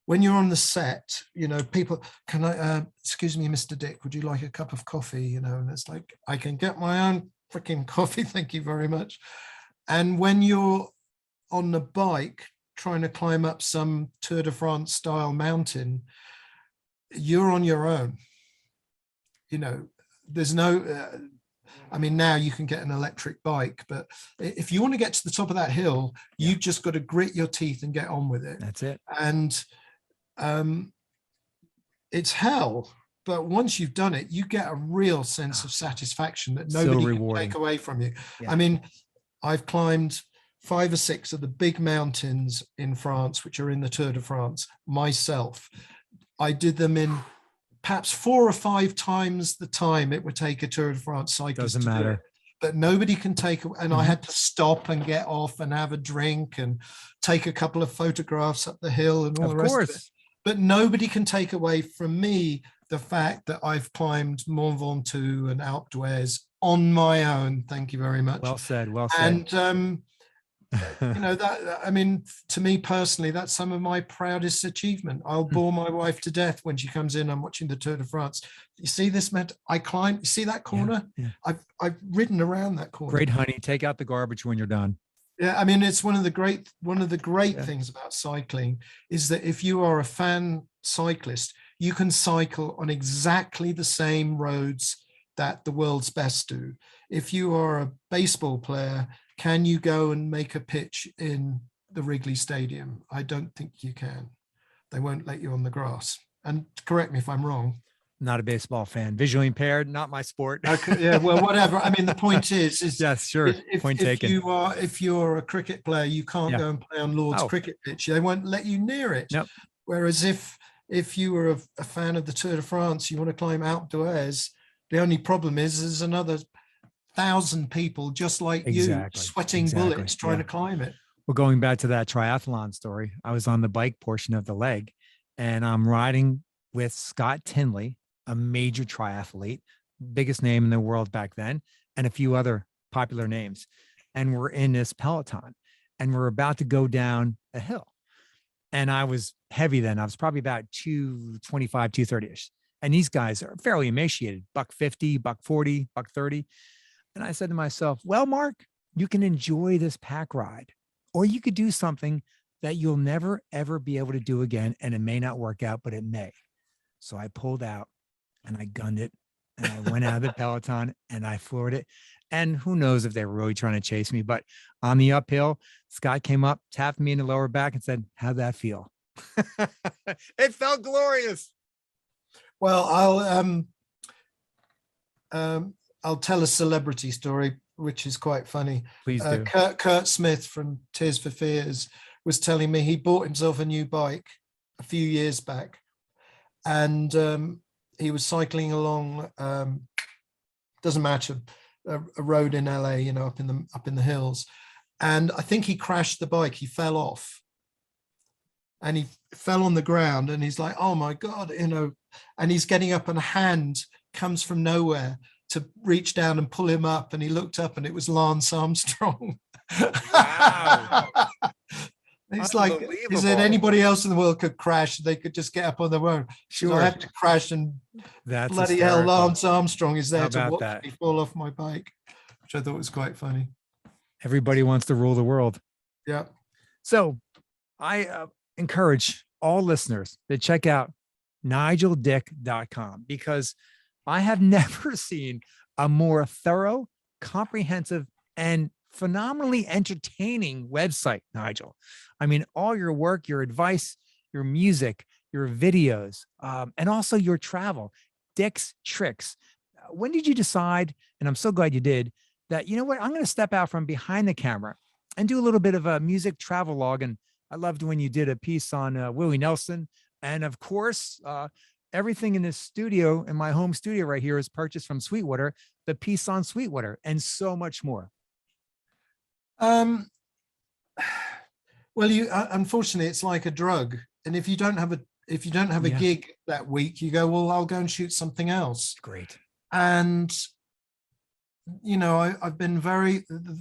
when you're on the set, people, can I, excuse me, Mr. Dick, would you like a cup of coffee? And it's like, I can get my own freaking coffee. Thank you very much. And when you're on the bike, trying to climb up some Tour de France style mountain, you're on your own. There's no, I mean, now you can get an electric bike, but if you want to get to the top of that hill, you've just got to grit your teeth and get on with it. That's it. And it's hell, but once you've done it, you get a real sense of satisfaction that nobody can take away from you. Yeah. I mean, I've climbed 5 or 6 of the big mountains in France, which are in the Tour de France myself. I did them in perhaps 4 or 5 times the time it would take a Tour de France cyclist. Doesn't matter. But nobody can take, and I had to stop and get off and have a drink and take a couple of photographs up the hill and all the rest of it. But nobody can take away from me the fact that I've climbed Mont Ventoux and Alpe d'Huez on my own. Thank you very much. Well said. Well said. And that, I mean, to me personally, that's some of my proudest achievement. I'll bore my wife to death when she comes in. I'm watching the Tour de France. You see this, man? I climbed. You see that corner? Yeah. I've ridden around that corner. Great, honey. Take out the garbage when you're done. Yeah, I mean, it's one of the great things about cycling is that if you are a fan cyclist, you can cycle on exactly the same roads that the world's best do. If you are a baseball player, can you go and make a pitch in the Wrigley Stadium? I don't think you can. They won't let you on the grass. And correct me if I'm wrong. Not a baseball fan. Visually impaired, not my sport. Okay, yeah, well, whatever. I mean, the point is yes, sure. Point taken. If you're a cricket player, you can't go and play on Lord's cricket pitch. They won't let you near it. Nope. Whereas if you were a fan of the Tour de France, you want to climb Alpe d'Huez, the only problem is there's another 1,000 people just like you sweating bullets trying to climb it. Well, going back to that triathlon story, I was on the bike portion of the leg, and I'm riding with Scott Tinley, a major triathlete, biggest name in the world back then, and a few other popular names. And we're in this Peloton, and we're about to go down a hill. And I was heavy then. I was probably about 225, 230-ish. And these guys are fairly emaciated, $150, $140, $130. And I said to myself, well, Mark, you can enjoy this pack ride, or you could do something that you'll never, ever be able to do again. And it may not work out, but it may. So I pulled out and I gunned it, and I went out of the Peloton and I floored it. And who knows if they were really trying to chase me, but on the uphill, Scott came up, tapped me in the lower back and said, how'd that feel? It felt glorious. Well, I'll tell a celebrity story, which is quite funny. Please do. Kurt Smith from Tears for Fears was telling me he bought himself a new bike a few years back, and he was cycling along, doesn't matter, a road in LA, up in the hills, and I think he crashed the bike. He fell off, and he fell on the ground, and he's like, "Oh my God," and he's getting up, and a hand comes from nowhere to reach down and pull him up, and he looked up, and it was Lance Armstrong. Wow. It's like, is there anybody else in the world could crash? They could just get up on their own. Sure. So I have to crash, and that's bloody hysterical. hell, Lance Armstrong is there to watch that? me fall off my bike, which I thought was quite funny. Everybody wants to rule the world. Yeah. So I encourage all listeners to check out nigeldick.com, because I have never seen a more thorough, comprehensive, and phenomenally entertaining website, Nigel. I mean, all your work, your advice, your music, your videos, and also your travel, Dick's Tricks. When did you decide, and I'm so glad you did, that, you know what, I'm going to step out from behind the camera and do a little bit of a music travel log? And I loved when you did a piece on Willie Nelson. And of course, everything in this studio, in my home studio right here, is purchased from Sweetwater, the piece on Sweetwater, and so much more. Um, well, unfortunately, it's like a drug. And if you don't have a gig that week, you go, well, I'll go and shoot something else. Great. And you know, I've been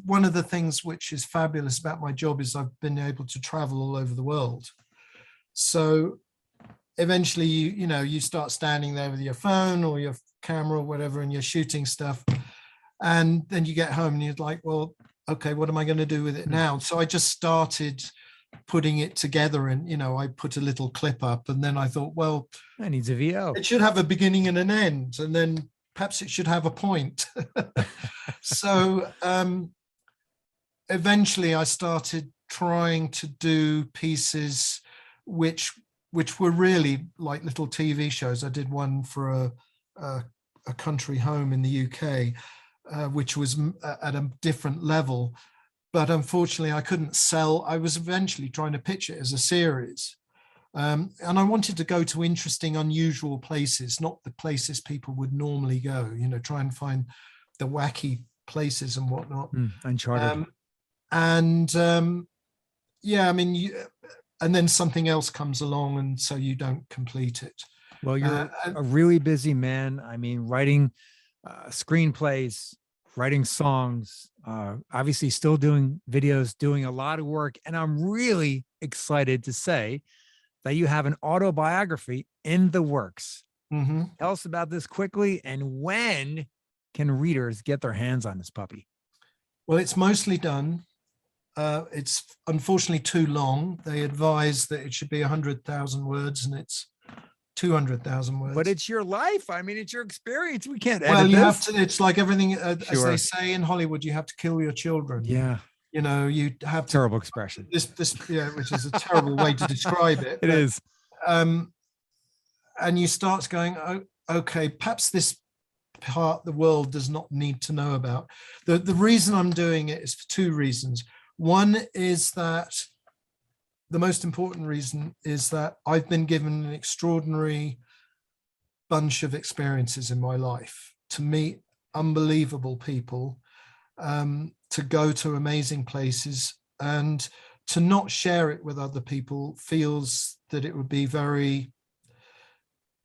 one of the things which is fabulous about my job is I've been able to travel all over the world. So eventually you start standing there with your phone or your camera or whatever, and you're shooting stuff. And then you get home and you're like, well, okay, what am I going to do with it now? So I just started putting it together, and, you know, I put a little clip up, and then I thought, well, that needs a VO. It should have a beginning and an end, and then perhaps it should have a point. So eventually I started trying to do pieces which were really like little TV shows. I did one for a country home in the UK, which was at a different level, but unfortunately I couldn't sell. I was eventually trying to pitch it as a series. And I wanted to go to interesting, unusual places, not the places people would normally go, you know, try and find the wacky places and whatnot. Uncharted. Yeah, I mean, and then something else comes along, and so you don't complete it. Well, you're a really busy man. I mean, writing screenplays, writing songs, obviously still doing videos, doing a lot of work. And I'm really excited to say that you have an autobiography in the works. Mm-hmm. Tell us about this quickly, and when can readers get their hands on this puppy? Well, it's mostly done. It's unfortunately too long. They advise that it should be 100,000 words, and it's 200,000 words. But it's your life. I mean, it's your experience. We can't edit well, you this. have to. It's like everything, Sure. as they say in Hollywood, you have to kill your children. Yeah. You know, you have to, terrible expression. Yeah, which is a terrible way to describe it. It is. And you start going, oh, okay, perhaps this part the world does not need to know about. The reason I'm doing it is for two reasons. One is that the most important reason is that I've been given an extraordinary bunch of experiences in my life, to meet unbelievable people, to go to amazing places, and to not share it with other people feels that it would be very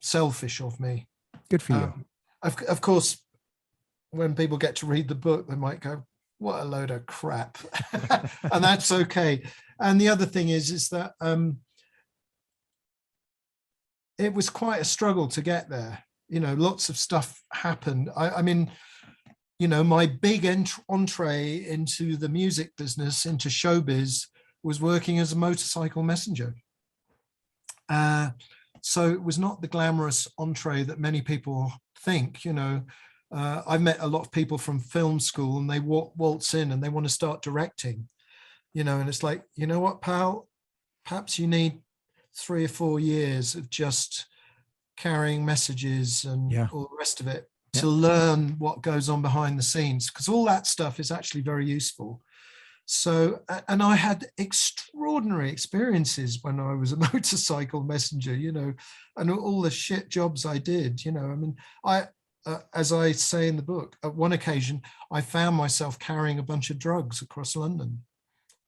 selfish of me. Good for you. Of course, when people get to read the book, they might go, what a load of crap. And that's okay. And the other thing is that it was quite a struggle to get there. You know, lots of stuff happened. I mean, you know, my big entree into the music business, into showbiz, was working as a motorcycle messenger. So it was not the glamorous entree that many people think. You know, I've met a lot of people from film school, and they waltz in and they want to start directing, you know, and it's like, you know what, pal, perhaps you need 3 or 4 years of just carrying messages and all the rest of it to learn what goes on behind the scenes, because all that stuff is actually very useful. So, and I had extraordinary experiences when I was a motorcycle messenger, you know, and all the shit jobs I did, you know. I mean, as I say in the book, at one occasion, I found myself carrying a bunch of drugs across London.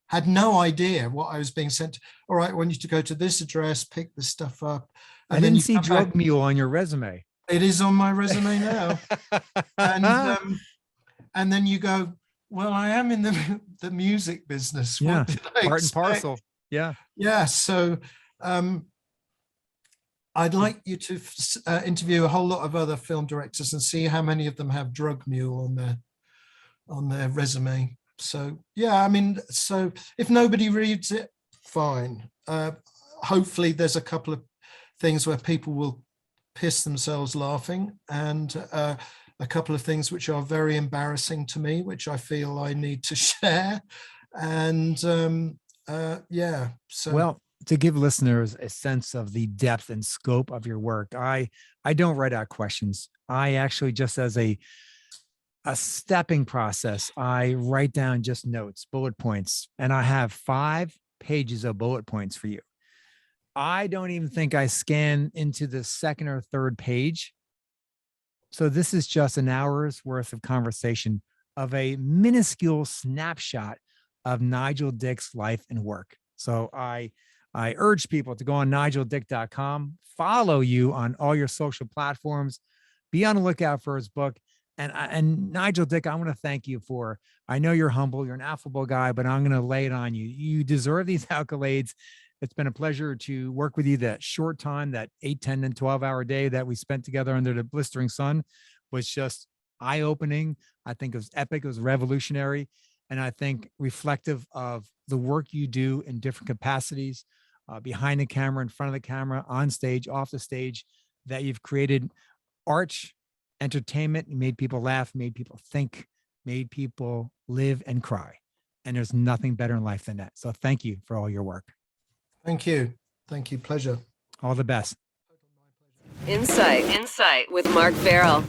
Had no idea what I was being sent to. All right, I want you to go to this address, pick this stuff up. And I didn't see drug mule on your resume. It is on my resume now. And then you go, well, I am in the music business. Yeah, what did I part and expect? parcel. Yeah. Yeah, so I'd like you to interview a whole lot of other film directors and see how many of them have drug mule on their resume. So yeah, I mean, so if nobody reads it, fine. Hopefully there's a couple of things where people will piss themselves laughing, and a couple of things which are very embarrassing to me, which I feel I need to share. And yeah, so. Well, to give listeners a sense of the depth and scope of your work, I don't write out questions. I actually, just as a stepping process, I write down just notes, bullet points, and I have 5 pages of bullet points for you. I don't even think I scan into the second or third page. So this is just an hour's worth of conversation of a minuscule snapshot of Nigel Dick's life and work. So I urge people to go on nigeldick.com, follow you on all your social platforms, be on the lookout for his book. And Nigel Dick, I want to thank you for, I know you're humble, you're an affable guy, but I'm going to lay it on you. You deserve these accolades. It's been a pleasure to work with you. That short time, that 8, 10, and 12-hour day that we spent together under the blistering sun was just eye-opening. I think it was epic. It was revolutionary. And I think reflective of the work you do in different capacities, behind the camera, in front of the camera, on stage, off the stage, that you've created arch entertainment. You made people laugh, made people think, made people live and cry. And there's nothing better in life than that. So thank you for all your work. Thank you. Thank you. Pleasure. All the best. Insight with Mark Farrell.